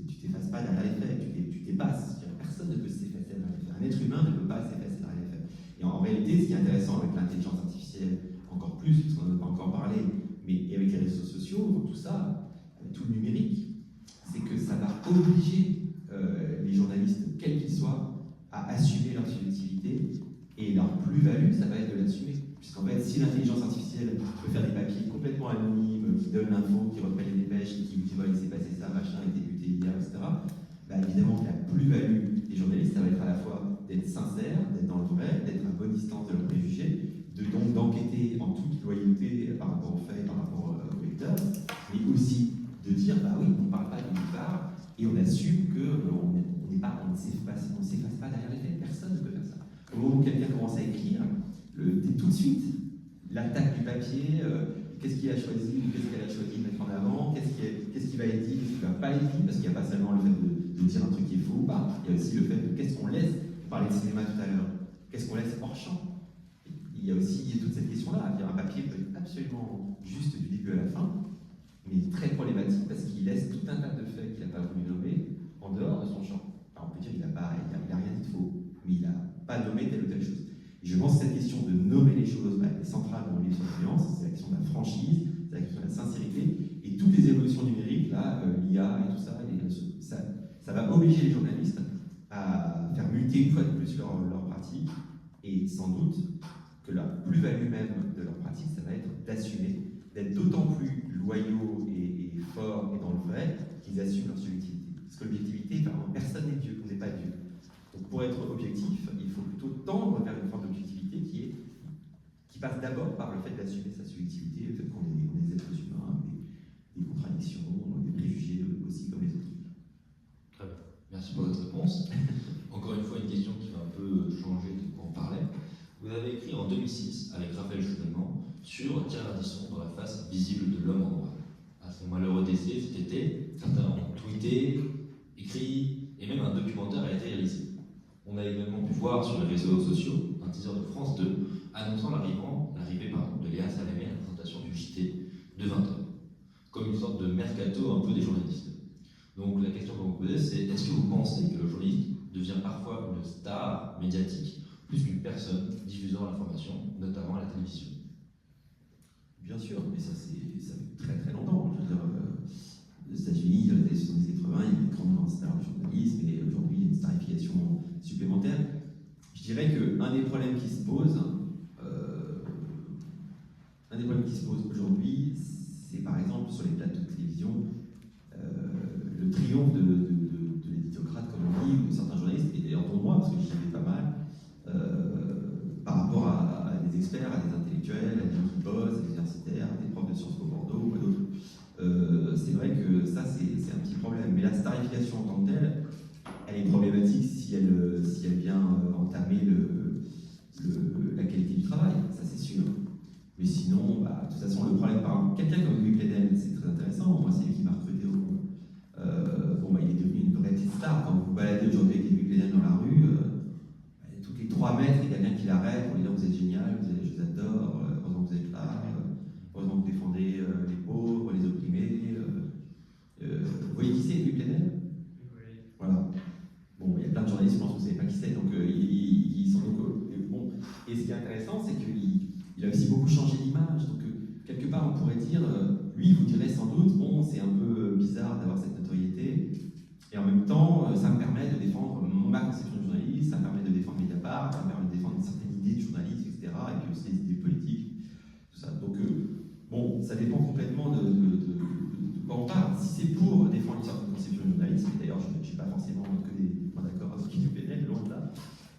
Tu t'effaces pas derrière les faits, tu dépasses. Personne ne peut s'effacer derrière les faits. Un être humain ne peut pas s'effacer derrière les faits. Et en réalité, ce qui est intéressant avec l'intelligence artificielle, encore plus, parce qu'on n'en a pas encore parlé, mais avec les réseaux sociaux, tout ça, tout le numérique, c'est que ça va obliger les journalistes, quels qu'ils soient, à assumer leur subjectivité, et leur plus-value, ça va être de l'assumer. Puisqu'en fait, si l'intelligence artificielle peut faire des papiers complètement anonymes, anonyme qui donne l'info, qui reprennent les dépêches, qui dit voilà, il s'est passé ça, machin, il était buté hier, etc. Bah, évidemment que la plus-value des journalistes, ça va être à la fois d'être sincère, d'être dans le vrai, d'être à bonne distance de leurs préjugés, donc d'enquêter en toute loyauté par rapport aux faits, par rapport aux lecteurs, mais aussi de dire bah oui, on ne parle pas de nulle part et on assume qu'on ne s'efface pas derrière les faits, personne ne peut faire ça. Au moment où quelqu'un commence à écrire, tout de suite, l'attaque du papier, qu'est-ce qu'il a choisi ou qu'est-ce qu'elle a choisi de mettre en avant, qu'est-ce qui va être dit, qu'est-ce qui ne va pas être dit, parce qu'il n'y a pas seulement le fait de dire un truc qui est faux ou pas, il y a aussi le fait de qu'est-ce qu'on laisse, on parlait de cinéma tout à l'heure, qu'est-ce qu'on laisse hors champ. Il y a aussi toute cette question-là, un papier peut être absolument juste du début à la fin, mais très problématique parce qu'il laisse tout un tas de faits qu'il n'a pas voulu nommer en dehors de son champ. Alors on peut dire qu'il n'a rien dit de faux, mais il n'a pas nommé telle ou telle chose. Et je pense que cette question de nommer les choses est centrale dans le livre sur l'influence, c'est la question de la franchise, c'est la question de la sincérité, et toutes les évolutions numériques, là, l'IA et tout ça, ça va obliger les journalistes à faire muter une fois de plus leur pratique, et sans doute que la plus-value même de leur pratique, ça va être d'assumer, d'être d'autant plus loyaux et forts et dans le vrai qu'ils assument leur subjectivité. Parce que l'objectivité, personne n'est Dieu, on n'est pas Dieu. Donc pour être objectif, il faut plutôt tendre vers une forme d'objectivité qui passe d'abord par le fait d'assumer sa subjectivité, le fait qu'on est des êtres humains, des contradictions, des préjugés aussi comme les autres. Très bien. Merci pour votre réponse. Encore une fois, une question qui va un peu changer de quoi on parlait. Vous avez écrit en 2006 avec Raphaël Chevènement sur Thierry Ardisson dans la face visible de l'homme en noir. À son malheureux décès cet été, certains ont tweeté, écrit et même un documentaire a été réalisé. On a également pu voir sur les réseaux sociaux un teaser de France 2 annonçant l'arrivée de Léa Salamé à la présentation du JT de 20h, comme une sorte de mercato un peu des journalistes. Donc la question qu'on vous posez, c'est est-ce que vous pensez que le journaliste devient parfois une star médiatique plus qu'une personne diffusant l'information, notamment à la télévision? Bien sûr, mais ça fait très très longtemps. Je veux dire, aux États-Unis, dans les années 70-80, il y avait une grande star du journalisme, et aujourd'hui, il y a une starification supplémentaire. Je dirais qu'un des problèmes qui se pose, aujourd'hui, c'est par exemple sur les plateaux de télévision, le triomphe de l'éditocrate, comme on dit, ou de certains journalistes, et d'ailleurs pour moi, parce que j'y vais pas mal, par rapport à des experts, à des intellectuels, à des gens qui bossent, à des universitaires, à des profs de Sciences Po Bordeaux ou à d'autres. C'est vrai que ça, c'est un petit problème. Mais la starification en tant que telle, elle est problématique si elle vient entamer la qualité du travail, ça c'est sûr. Mais sinon, de toute façon, le problème, par exemple, quelqu'un comme Louis Plenel, c'est très intéressant. Moi, c'est lui qui m'a recruté au fond. Il est devenu une vraie petite star. Quand vous vous baladez aujourd'hui avec Louis Plenel dans la rue, toutes les 3 mètres, il y a quelqu'un qui l'arrête pour lui dire vous êtes génial, je vous adore, heureusement que vous êtes là, heureusement que vous défendez les pauvres, les opprimés. Vous voyez qui c'est, Louis Plenel? Oui. Voilà. Bon, il y a plein de journalistes, je pense que vous ne savez pas qui c'est, donc ils sont bon. Et ce qui est intéressant, c'est qu'il a aussi beaucoup changé d'image. Donc quelque part, on pourrait dire, lui, il vous dirait sans doute, bon, c'est un peu bizarre d'avoir cette notoriété, et en même temps, ça me permet de défendre ma conception de journaliste, ça me permet de défendre Mediapart, ça me permet de défendre une certaine idée de journalisme, etc., et puis aussi des idées politiques, tout ça. Donc, bon, ça dépend complètement de quoi on parle. Si c'est pour défendre une certaine conception de journalisme, et d'ailleurs, je ne suis pas forcément que des points d'accord avec qui du PNL, loin de là,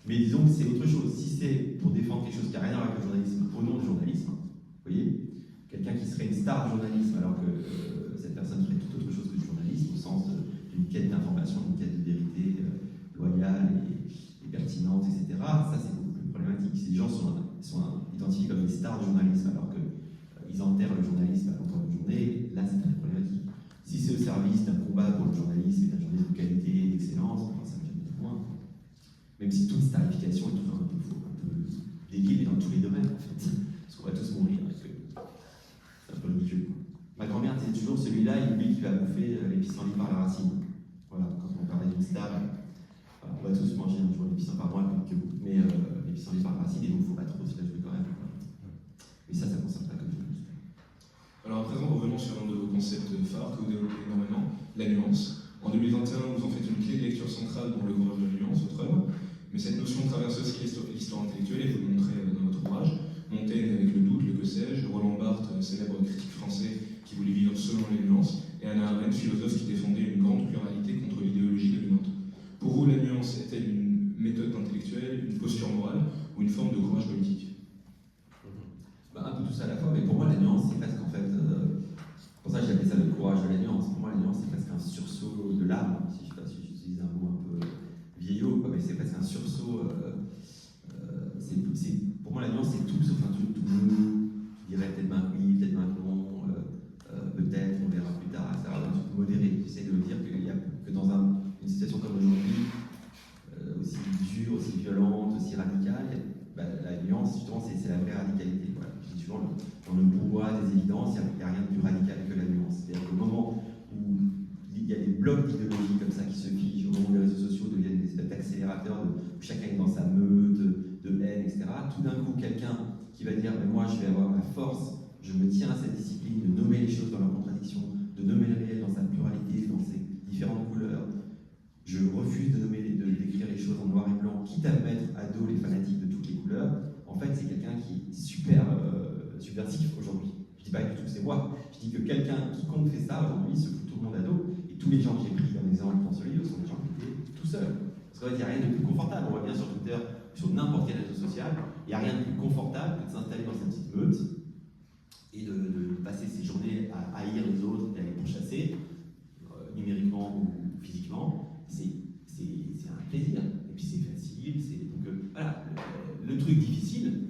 mais disons que c'est autre chose. Si c'est pour défendre quelque chose qui n'a rien à voir avec le journalisme, au nom du journalisme, vous voyez, quelqu'un qui serait une star du journalisme alors que cette personne ferait tout autre chose que du journalisme, au sens d'une quête d'information, d'une quête de vérité loyale et pertinente, etc., ça c'est beaucoup plus problématique. Si les gens sont identifiés comme des stars du journalisme alors qu'ils enterrent le journalisme à longueur de journée, là c'est très problématique. Si c'est au service d'un combat pour le journalisme et d'un journalisme de qualité et d'excellence, ça me gêne moins. Même si toute starification est toujours un peu débile dans tous les domaines, en fait. Parce qu'on va tous mourir, c'est un peu ridicule. Ma grand-mère disait toujours, celui-là, il oublie qu'il va bouffer les pissenlits par la racine. Voilà, quand on parlait d'une star, on va tous manger un jour les pissenlits par mois, mais les pissenlits par la racine, et donc il ne faut pas trop se la jouer quand même. Mais ça ne concerne pas que le journalisme. Alors à présent, revenons sur l'un de vos concepts phares que vous développez énormément, la nuance. En 2021, vous en faites une clé de lecture centrale pour le courage de la nuance, votre œuvre. Mais cette notion traverse aussi l'histoire intellectuelle, et vous le montrez dans votre ouvrage. Montaigne avec le doute, le que sais-je, Roland Barthes, célèbre critique français, qui vous ouais, c'est presque un sursaut. Pour moi, la nuance, c'est tout sauf un truc tout mou. Je dirais peut-être maintenant oui, peut-être maintenant, peut-être, on verra plus tard, etc. Un truc modéré. J'essaie de me dire que dans une situation comme aujourd'hui, aussi dure, aussi violente, aussi radicale, la nuance, justement, c'est la vraie radicalité. Voilà. Je dis souvent, dans le brouhaha des évidences, il n'y a rien de plus radical que la nuance. C'est-à-dire qu'au moment où il y a des blocs d'idéologie comme ça qui se figent, au moment où les réseaux sociaux deviennent des espèces d'accélérateurs, où chacun est dans sa meute, de haine, etc., tout d'un coup, quelqu'un qui va dire mais moi, je vais avoir la force, je me tiens à cette discipline de nommer les choses dans leurs contradictions, de nommer le réel dans sa pluralité, dans ses différentes couleurs. Je refuse de décrire les choses en noir et blanc, quitte à mettre à dos les fanatiques de toutes les couleurs. En fait, c'est quelqu'un qui est super subversif aujourd'hui. Je dis pas du tout que c'est moi. Je dis que quiconque fait ça aujourd'hui se fout tout le monde à dos. Et tous les gens que j'ai pris comme exemple dans ce livre sont des gens qui étaient tout seuls. Parce qu'en fait, il n'y a rien de plus confortable. On voit bien sur Twitter, sur n'importe quel réseau social, il n'y a rien de plus confortable que de s'installer dans sa petite meute et de passer ses journées à haïr les autres et à les pourchasser, numériquement ou physiquement. C'est un plaisir. Et puis c'est facile. Donc voilà, le truc difficile,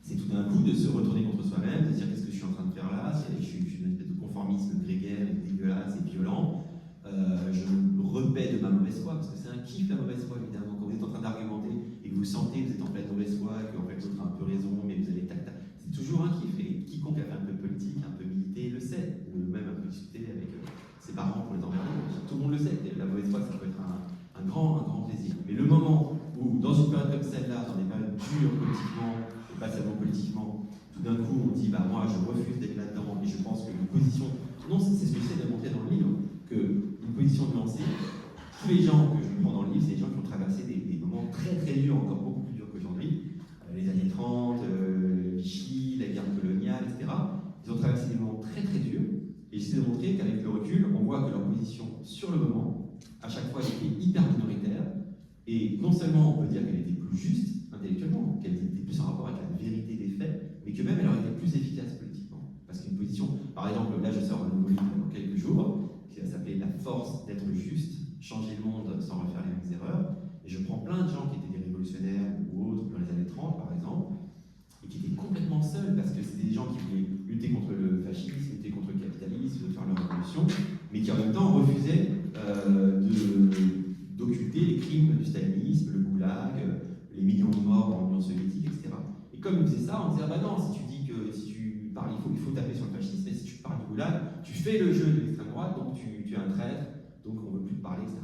c'est tout d'un coup de se retourner contre soi-même, de se dire qu'est-ce que je suis en train de faire là, je suis une espèce de conformisme grégaire, dégueulasse et violent. Je me repais de ma mauvaise foi, parce que c'est un kiff la mauvaise foi évidemment. Quand vous êtes en train d'argumenter et que vous sentez que vous êtes en pleine mauvaise foi, et qu'en fait l'autre a un peu raison, mais vous allez tac-tac. C'est toujours un kiff, et quiconque a fait un peu de politique, un peu milité, le sait, ou même un peu discuté avec ses parents pour les emmerder. Tout le monde le sait, la mauvaise foi ça peut être un grand plaisir. Mais le moment où, dans une période comme celle-là, dans des périodes dures politiquement, et pas seulement politiquement, tout d'un coup on dit bah moi je refuse d'être là-dedans, et je pense qu'une position, non c'est ce que j'essaie de montrer dans le livre, qu'une position nuancée, tous les gens que je prends dans le livre, c'est des gens qui ont traversé des moments très très durs, encore beaucoup plus durs qu'aujourd'hui, les années 30, Vichy, la guerre coloniale, etc. Ils ont traversé des moments très très durs, et j'essaie de montrer qu'avec le recul, on voit que leur position sur le moment, à chaque fois, elle était hyper minoritaire, et non seulement on peut dire qu'elle était plus juste intellectuellement, qu'elle était plus en rapport avec la vérité des faits, mais que même elle aurait été plus efficace politiquement. Parce qu'une position, par exemple, là je sors un nouveau livre dans quelques jours, qui va s'appeler La force d'être juste, changer le monde sans refaire les mêmes erreurs, et je prends plein de gens qui étaient des révolutionnaires ou autres dans les années 30 par exemple, et qui étaient complètement seuls, parce que c'était des gens qui voulaient lutter contre le fascisme, lutter contre le capitalisme, faire leur révolution, mais qui en même temps refusaient d'occulter les crimes du stalinisme, le goulag, les millions de morts dans l'Union soviétique, etc. Et comme ils faisaient ça, on disait ah bah non, si tu dis que si tu parles, il faut taper sur le fascisme, mais si tu parles du goulag, tu fais le jeu de l'extrême droite, donc tu es un traître, donc on ne veut plus te parler, etc.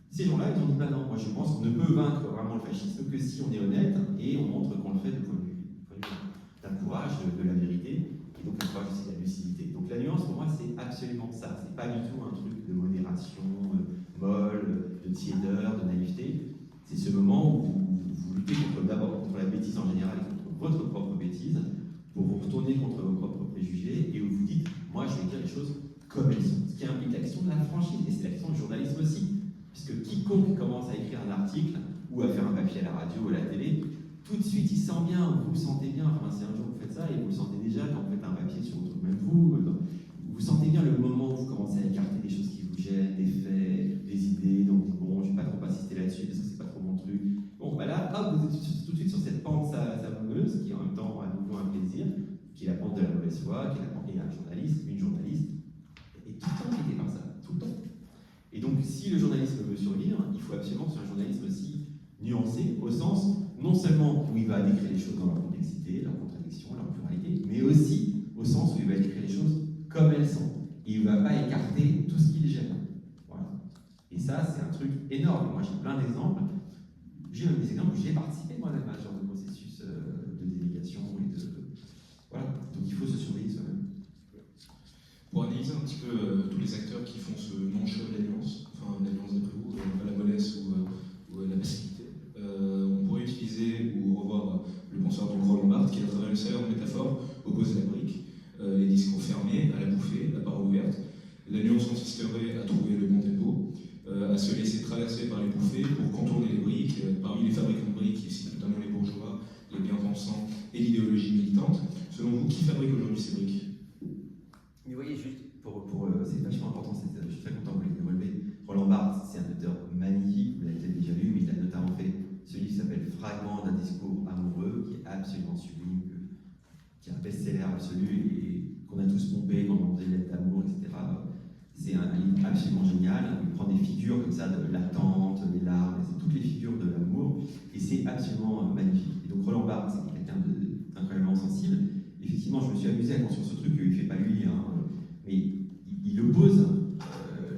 Ces gens-là, ils ont dit bah non, moi je pense qu'on ne peut vaincre vraiment le fascisme que si on est honnête et on montre qu'on le fait du point de vue d'un courage, de la vérité, et donc un courage aussi de la lucidité. Donc la nuance pour moi c'est absolument ça, c'est pas du tout un truc de modération molle, de tiédeur, de naïveté. C'est ce moment où vous luttez d'abord contre la bêtise en général et contre votre propre bêtise, pour vous retourner contre vos propres préjugés et où vous dites moi je vais dire les choses comme elles sont. Ce qui implique l'action de la franchise, et c'est l'action du journalisme aussi. Puisque quiconque commence à écrire un article ou à faire un papier à la radio ou à la télé, tout de suite il sent bien, vous le sentez bien, enfin si un jour vous faites ça et vous le sentez déjà quand vous faites un papier sur votre, même vous sentez bien le moment où vous commencez à écarter des choses qui vous gênent, des faits, des idées, donc bon je ne vais pas trop insister là-dessus parce que c'est pas trop mon truc. Bon bah là, hop, vous êtes tout de suite sur cette pente savoureuse qui est en même temps à nouveau un plaisir, qui est la pente de la mauvaise foi, qui est la pente d'un journaliste, une journaliste, et tout le temps guidé par ça, tout le temps. Et donc, si le journalisme veut survivre, il faut absolument que ce soit un journalisme aussi nuancé, au sens, non seulement où il va décrire les choses dans leur complexité, leur contradiction, leur pluralité, mais aussi au sens où il va décrire les choses comme elles sont. Et il ne va pas écarter tout ce qui les gêne. Voilà. Et ça, c'est un truc énorme. Moi, j'ai plein d'exemples. J'ai même des exemples où j'ai participé moi-même à ce genre de processus de délégation et de... Voilà. Donc, il faut se surveiller soi-même. Pour analyser un petit peu tous les acteurs qui font ce non-choix de l'alliance, enfin l'alliance d'après vous, pas la mollesse ou la passivité, on pourrait utiliser ou revoir le penseur donc Roland Barthes qui, à travers le célèbre métaphore, oppose la brique, les discours fermés à la bouffée, la parole ouverte. L'alliance consisterait à trouver le bon tempo, à se laisser traverser par les bouffées pour contourner les briques, parmi les fabricants de briques, ici notamment les bourgeois, les bien-pensants et l'idéologie militante. Selon vous, qui fabrique aujourd'hui ces briques ? Mais vous voyez, juste c'est vachement important, je suis très content que vous l'ayez relevé. Roland Barthes, c'est un auteur magnifique, vous l'avez peut-être déjà absolument génial. Il prend des figures comme ça, de l'attente, les larmes, c'est toutes les figures de l'amour, et c'est absolument magnifique. Et donc Roland Barthes, c'est quelqu'un d'incroyablement sensible. Effectivement, je me suis amusé à construire ce truc qu'il ne fait pas lui, hein, mais il oppose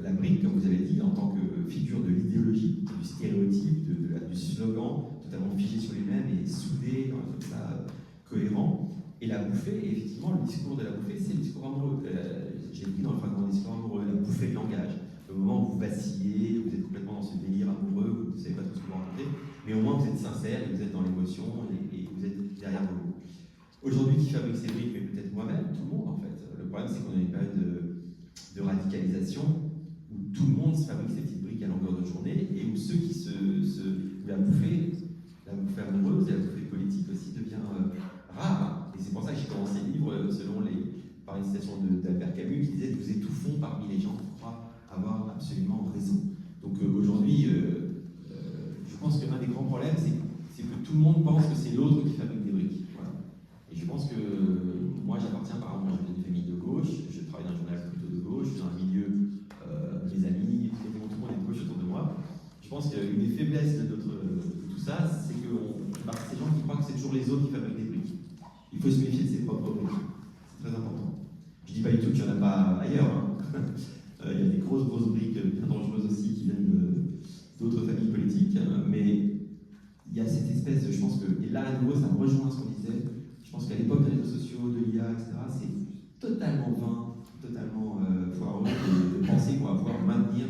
la brique, comme vous avez dit, en tant que figure de l'idéologie, du stéréotype, du slogan, totalement figé sur lui-même et soudé, comme ça, cohérent. Et la bouffée, et effectivement, le discours de la bouffée, c'est le discours amoureux. J'ai écrit dans le fragment du discours amoureux, la bouffée de langage. Le moment où vous vacillez, vous êtes complètement dans ce délire amoureux, vous ne savez pas tout ce que vous racontez, mais au moins vous êtes sincère, et vous êtes dans l'émotion, et vous êtes derrière vos mots. Aujourd'hui, qui fabrique ces briques, mais peut-être moi-même, tout le monde en fait. Le problème, c'est qu'on a une période de radicalisation où tout le monde se fabrique ces petites briques à longueur de journée, et où ceux qui où la bouffée amoureuse et la bouffée politique aussi devient rare. Et c'est pour ça que j'ai commencé le livre par une citation d'Albert Camus qui disait « Nous étouffons parmi les gens qui croient avoir absolument raison ». Donc aujourd'hui, je pense qu'un des grands problèmes, c'est que tout le monde pense que c'est l'autre qui fabrique des briques. Voilà. Et je pense que moi, j'appartiens par exemple à une famille de gauche, je travaille dans un journal plutôt de gauche, je suis dans un milieu, mes amis, tout le monde est de gauche autour de moi. Je pense qu'une des faiblesses de tout ça, c'est que ces gens qui croient que c'est toujours les autres qui fabriquent des briques. Il faut se méfier de ses propres briques. C'est très important. Je ne dis pas du tout qu'il n'y en a pas ailleurs. Hein. Il y a des grosses briques bien dangereuses aussi qui viennent d'autres familles politiques. Mais il y a cette espèce de... Je pense que... Et là, à nouveau, ça me rejoint ce qu'on disait. Je pense qu'à l'époque des réseaux sociaux, de l'IA, etc., c'est totalement vain, totalement foireux de penser qu'on va pouvoir maintenir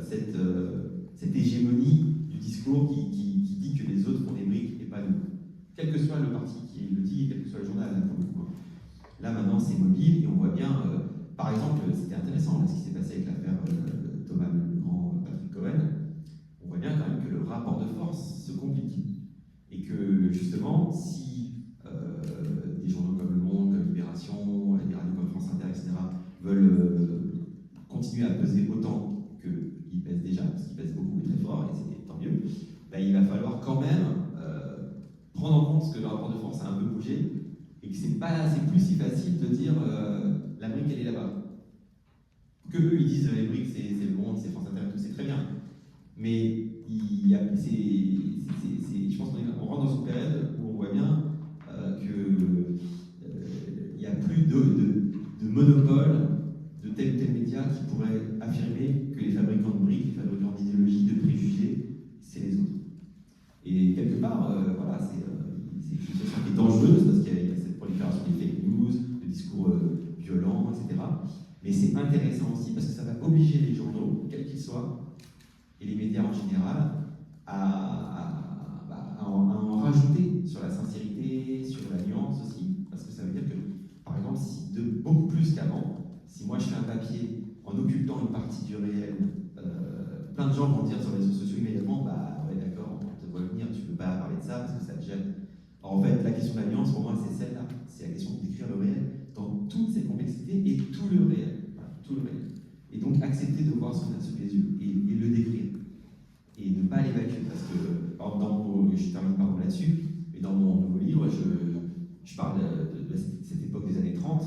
cette hégémonie du discours qui dit que les autres font des briques et pas nous. Quel que soit le parti qui le dit, quel que soit le journal, là, pour le coup. Là maintenant, c'est mobile et on voit bien, par exemple, c'était intéressant là, ce qui s'est passé avec l'affaire Thomas Legrand, Patrick Cohen. On voit bien quand même que le rapport de force se complique. Et que justement, si des journaux comme Le Monde, comme Libération, des radios comme France Inter, etc., veulent continuer à peser autant qu'ils pèsent déjà, parce qu'ils pèsent beaucoup et très fort, et c'est tant mieux, ben, il va falloir quand même prendre en compte que le rapport de force a un peu bougé, et que c'est plus si facile de dire la brique elle est là-bas. Que eux ils disent les briques c'est Le Monde, c'est France Inter, tout c'est très bien. Mais je pense qu'on rentre dans une période où on voit bien qu'il n'y a plus de monopole de tel ou tel média qui pourrait affirmer que les fabricants de briques, les fabricants d'idéologie, de préjugés, c'est les autres. Et quelque part, voilà, c'est une situation qui est dangereuse parce qu'il y a cette prolifération des fake news, de discours violents, etc. Mais c'est intéressant aussi parce que ça va obliger les journaux, quels qu'ils soient, et les médias en général, à en rajouter sur la sincérité, sur la nuance aussi, parce que ça veut dire que, par exemple, beaucoup plus qu'avant, si moi je fais un papier en occultant une partie du réel, plein de gens vont dire sur les réseaux sociaux immédiatement, bah ouais d'accord, on te voit venir, tu ne peux pas parler de ça parce que ça te gêne. Alors, en fait, la question de la nuance, pour moi, c'est celle-là, c'est la question d'écrire le réel dans toutes ses complexités et tout le réel. Voilà, tout le réel. Et donc accepter de voir ce qu'on a sous les yeux et le décrire. Et ne pas l'évacuer, parce que, par exemple, je termine par là-dessus, mais dans mon nouveau livre, je parle de cette époque des années 30.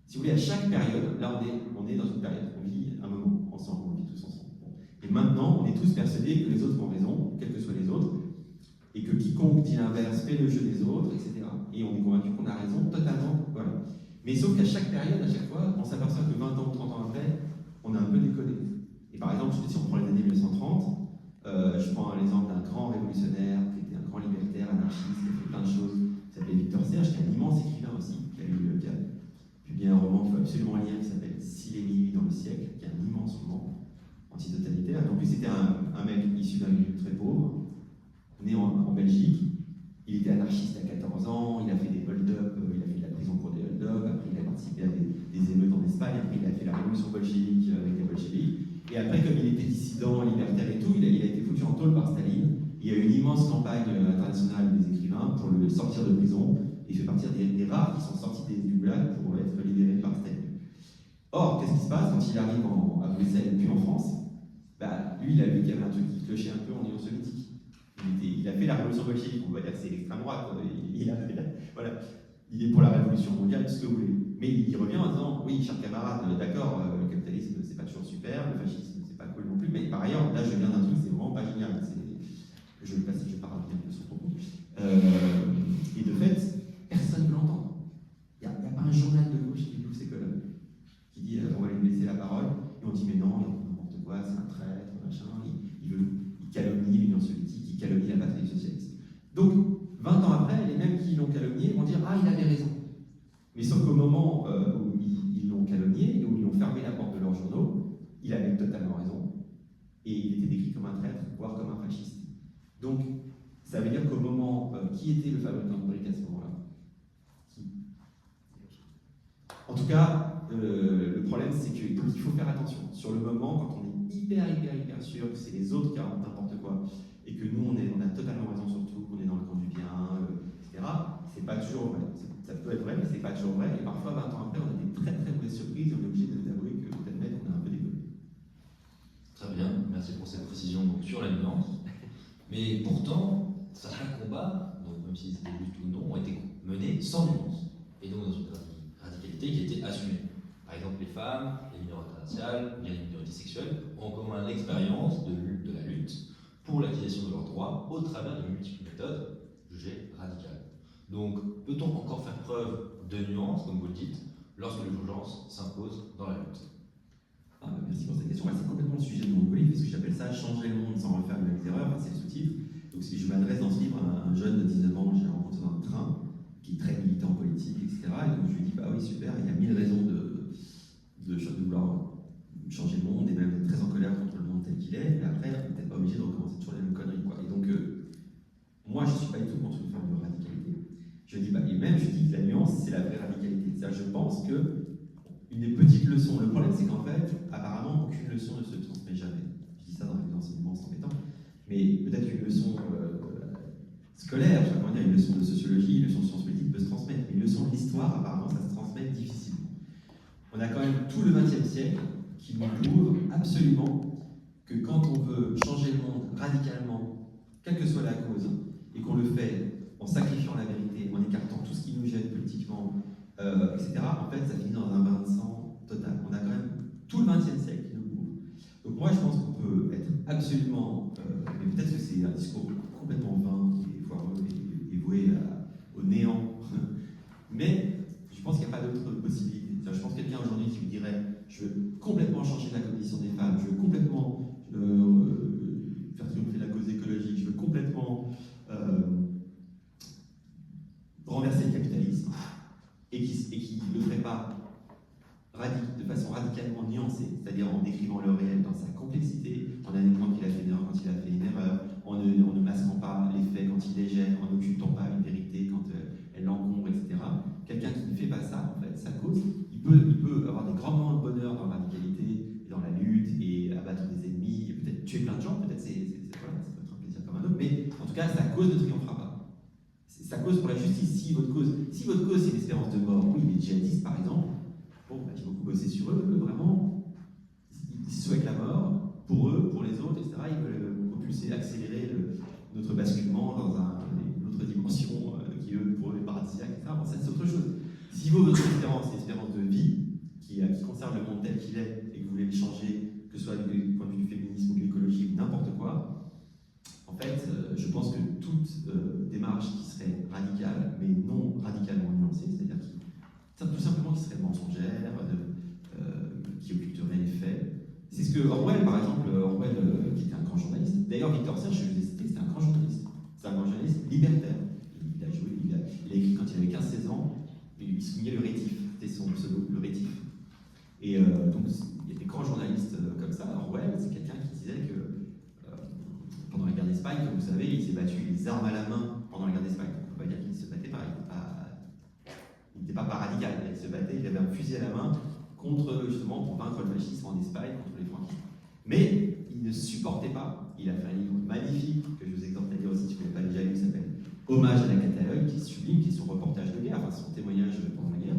Si vous voulez, à chaque période, là on est dans une période, on vit un moment ensemble, on vit tous ensemble. Bon. Et maintenant, on est tous persuadés que les autres ont raison, quels que soient les autres, et que quiconque dit l'inverse fait le jeu des autres, etc. Et on est convaincu qu'on a raison totalement. Voilà. Mais sauf qu'à chaque période, à chaque fois, on s'aperçoit que 20 ans ou 30 ans après, on a un peu déconné. Et par exemple, si on prend les années 1930, je prends l'exemple d'un grand révolutionnaire, qui était un grand libertaire, anarchiste, qui a fait plein de choses, qui s'appelait Victor Serge, qui est un immense écrivain aussi, qui a publié un roman qu'il faut absolument lire, qui s'appelle S'il est minuit dans le siècle, qui est un immense roman antitotalitaire. Donc lui, c'était un mec issu d'un milieu très pauvre, né en Belgique. Il était anarchiste à 14 ans, il a fait des hold-up, il a fait de la prison pour des hold-up, après il a participé à des émeutes en Espagne, après il a fait la révolution bolchevique avec les bolcheviks. Et après, comme il était dissident, libertaire et tout, il a été foutu en tôle par Staline. Il y a eu une immense campagne internationale des écrivains pour le sortir de prison. Il fait partie des rares qui sont sortis du goulag pour être libérés par Staline. Or, qu'est-ce qui se passe quand il arrive à Bruxelles puis en France? Bah, lui, il a vu qu'il y avait un truc qui clochait un peu en Union soviétique. Il a fait la révolution bolchevique, on va dire que c'est l'extrême droite. Voilà. Il est pour la révolution mondiale, tout ce que vous voulez. Mais il revient en disant, oui, cher camarade, d'accord, le capitaine capitalisme, c'est pas toujours super, le fascisme, c'est pas cool non plus, mais par ailleurs, là, je viens d'un truc, c'est vraiment pas génial. Je vais passer, je parle bien de son propos. Et de fait, personne ne l'entend. Il n'y a pas un journal de gauche qui ouvre ses colonnes, qui dit on va lui laisser la parole, et on dit mais non, n'importe quoi, c'est un traître, machin, il calomnie l'Union soviétique, il calomnie la patrie socialiste. Donc, 20 ans après, les mêmes qui l'ont calomnié vont dire ah, il avait raison. Mais sauf qu'au moment où ils l'ont calomnié, et où ils ont fermé la porte de leurs journaux, il avait totalement raison, et il était décrit comme un traître, voire comme un fasciste. Donc, ça veut dire qu'au moment, qui était le fabricant de briques à ce moment-là? En tout cas, le problème, c'est qu'il faut faire attention. Sur le moment, quand on est hyper sûr que c'est les autres qui racontent n'importe quoi, et que nous, on a totalement raison sur tout, qu'on est dans le camp du bien, etc., c'est pas toujours vrai. Ça peut être vrai, mais c'est pas toujours vrai. Et parfois, 20 ans après, on a des très très mauvaises surprises et on est obligé d'avouer que peut-être on a un peu déconné. Très bien, merci pour cette précision donc, sur la nuance. Mais pourtant, certains combats, donc même s'ils étaient justes ou non, ont été menés sans nuance. Et donc dans une radicalité qui était assumée. Par exemple, les femmes, les minorités raciales, bien les minorités sexuelles ont en commun l'expérience de la lutte pour l'acquisition de leurs droits au travers de multiples méthodes jugées radicales. Donc, peut-on encore faire preuve de nuance, comme vous le dites, lorsque l'urgence s'impose dans la lutte? Merci pour cette question. C'est complètement le sujet de mon livre, parce que j'appelle ça « Changer le monde sans refaire les mêmes erreurs », c'est le sous-titre. Donc, je m'adresse dans ce livre à un jeune de 19 ans que j'ai rencontré dans le train, qui est très militant politique, etc. Et donc, je lui dis « Bah oui, super, il y a 1000 raisons de vouloir changer le monde et même d'être très en colère contre le monde tel qu'il est, mais après, on n'est peut-être pas obligé de recommencer toujours les mêmes conneries, quoi. » Et donc, moi, je ne suis pas du tout contre une forme de radicalité. Je dis, et même, je dis que la nuance, c'est la vraie radicalité. C'est-à-dire, je pense que une des petites leçons, le problème, c'est qu'en fait, apparemment, aucune leçon ne se transmet jamais. Je dis ça dans les enseignements, c'est embêtant. Mais peut-être qu'une leçon scolaire, je sais pas comment dire, une leçon de sociologie, une leçon de sciences politiques peut se transmettre. Mais une leçon de l'histoire, apparemment, ça se transmet difficilement. On a quand même tout le XXe siècle qui nous prouve absolument que quand on veut changer le monde radicalement, quelle que soit la cause, et qu'on le fait en sacrifiant la vérité, en écartant tout ce qui nous gêne politiquement, etc., en fait, ça finit dans un bain de sang total. On a quand même tout le XXe siècle qui nous prouve. Donc moi, je pense qu'on peut être absolument... mais peut-être que c'est un discours complètement vain et foireux et voué au néant. Mais je pense qu'il n'y a pas d'autre possibilité. Je pense que quelqu'un aujourd'hui qui vous dirait « Je veux complètement changer la condition des femmes, je veux complètement faire triompher la cause écologique, je veux complètement renverser le capitalisme », et qui ne le ferait pas de façon radicalement nuancée, c'est-à-dire en décrivant le réel dans sa complexité, en admettant qu'il a fait une erreur quand il a fait une erreur, en ne masquant pas les faits quand il les gêne, en n'occultant pas une vérité quand elle l'encombre, etc. Quelqu'un qui ne fait pas ça, en fait, sa cause, il peut avoir des grands moments de bonheur dans la radicalité, dans la lutte, et abattre des ennemis, et peut-être tuer plein de gens, peut-être voilà, ça peut être un plaisir comme un autre, mais en tout cas, sa cause ne triomphera pas. Sa cause pour la justice, si votre cause c'est l'espérance de mort, oui, les djihadistes par exemple, bon, j'ai beaucoup bossé sur eux, vraiment, ils souhaitent la mort, pour eux, pour les autres, etc. Ils veulent propulser, accélérer notre basculement dans une autre dimension qui, eux, pour eux, est paradisiaque, etc. Bon, ça, c'est autre chose. Si votre espérance, c'est l'espérance de vie, qui conserve le monde tel qu'il est, et que vous voulez le changer, que ce soit du point de vue du féminisme ou de l'écologie ou n'importe quoi, en fait, je pense que toute démarche qui serait radicale, mais non radicalement nuancée, c'est-à-dire tout simplement qui serait mensongère, qui occulterait les faits. C'est ce que Orwell, par exemple, qui était un grand journaliste, d'ailleurs Victor Serge, je vous ai cité, c'était un grand journaliste. C'est un grand journaliste libertaire. Il a écrit quand il avait 15-16 ans, il signait le Rétif, c'était son pseudo, le Rétif. Et donc, il y a des grands journalistes comme ça. Orwell, c'est quelqu'un qui disait que pendant la guerre d'Espagne, comme vous savez, il s'est battu les armes à la main pendant la guerre d'Espagne. On ne peut pas dire qu'il se battait pareil. Il n'était pas radical, il se battait, il avait un fusil à la main justement pour vaincre le fascisme en Espagne, contre les franquistes. Mais il ne supportait pas, il a fait un livre magnifique, que je vous exhorte à lire aussi si vous ne l'avez pas déjà lu, qui s'appelle Hommage à la Catalogne, qui est sublime, qui est son reportage de guerre, enfin son témoignage pendant la guerre,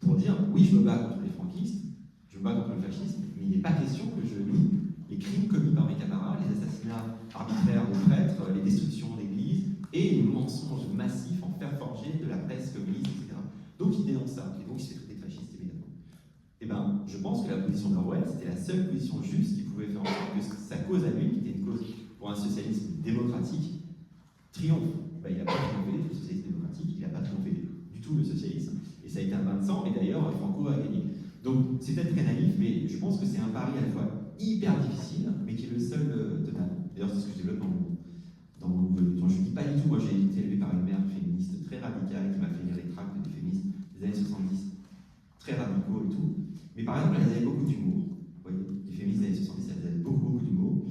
pour dire, oui, je me bats contre les franquistes, je me bats contre le fascisme, mais il n'est pas question que je nie les crimes commis par mes camarades, les assassinats arbitraires de prêtres, les destructions d'églises et les mensonges massifs en fer forgé de la presse communiste, etc. Donc il dénonce ça, et donc il se fait traiter de fasciste immédiatement. Et Eh ben, je pense que la position d'Orwell, c'était la seule position juste qui pouvait faire en sorte que sa cause à lui, qui était une cause pour un socialisme démocratique, triomphe. Ben, il n'a pas triomphé le socialisme démocratique, il n'a pas triomphé du tout le socialisme, et ça a été un bain de sang, et d'ailleurs, Franco a gagné. Donc, c'est peut-être très naïf, mais je pense que c'est un pari à la fois hyper difficile, mais qui est le seul tenable. D'ailleurs, c'est ce que je développe dans mon nouveau livre. Je ne dis pas du tout, moi j'ai été élevé par une mère féministe très radicale qui m'a fait lire les tracts des féministes des années 70, très radicaux et tout. Mais par exemple, elles avaient beaucoup d'humour. Vous voyez, les féministes des années 70, elles avaient beaucoup d'humour.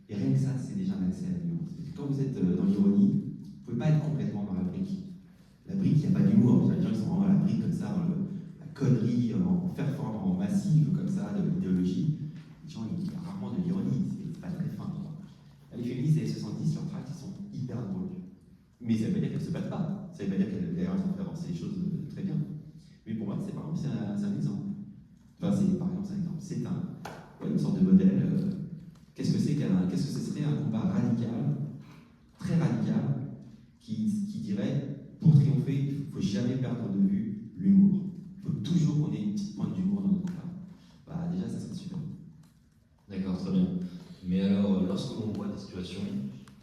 Et rien que ça, c'est déjà un accès à la nuance. Quand vous êtes dans l'ironie, vous ne pouvez pas être complètement dans la brique. La brique, il n'y a pas d'humour. Les gens qui sont vraiment dans la brique comme ça, dans la connerie, en en massive comme ça, de l'idéologie. Les gens, il y a rarement de l'ironie. C'est pas très fin. Les féministes des années 70, leurs tracts, ils sont hyper drôles. Mais ça ne veut pas dire qu'elles ne se battent pas. Ça ne veut pas dire qu'elles d'ailleurs, elles ont fait avancer les choses très bien. Mais pour moi, par exemple, c'est un exemple. Enfin, par exemple, c'est un exemple. C'est une sorte de modèle. Qu'est-ce que ce serait un combat radical, très radical, qui dirait, pour triompher, il ne faut jamais perdre de vue l'humour. Il faut toujours qu'on ait une petite pointe d'humour dans notre combat. Bah, déjà, ça serait super. D'accord, très bien. Mais alors, lorsque l'on voit des situations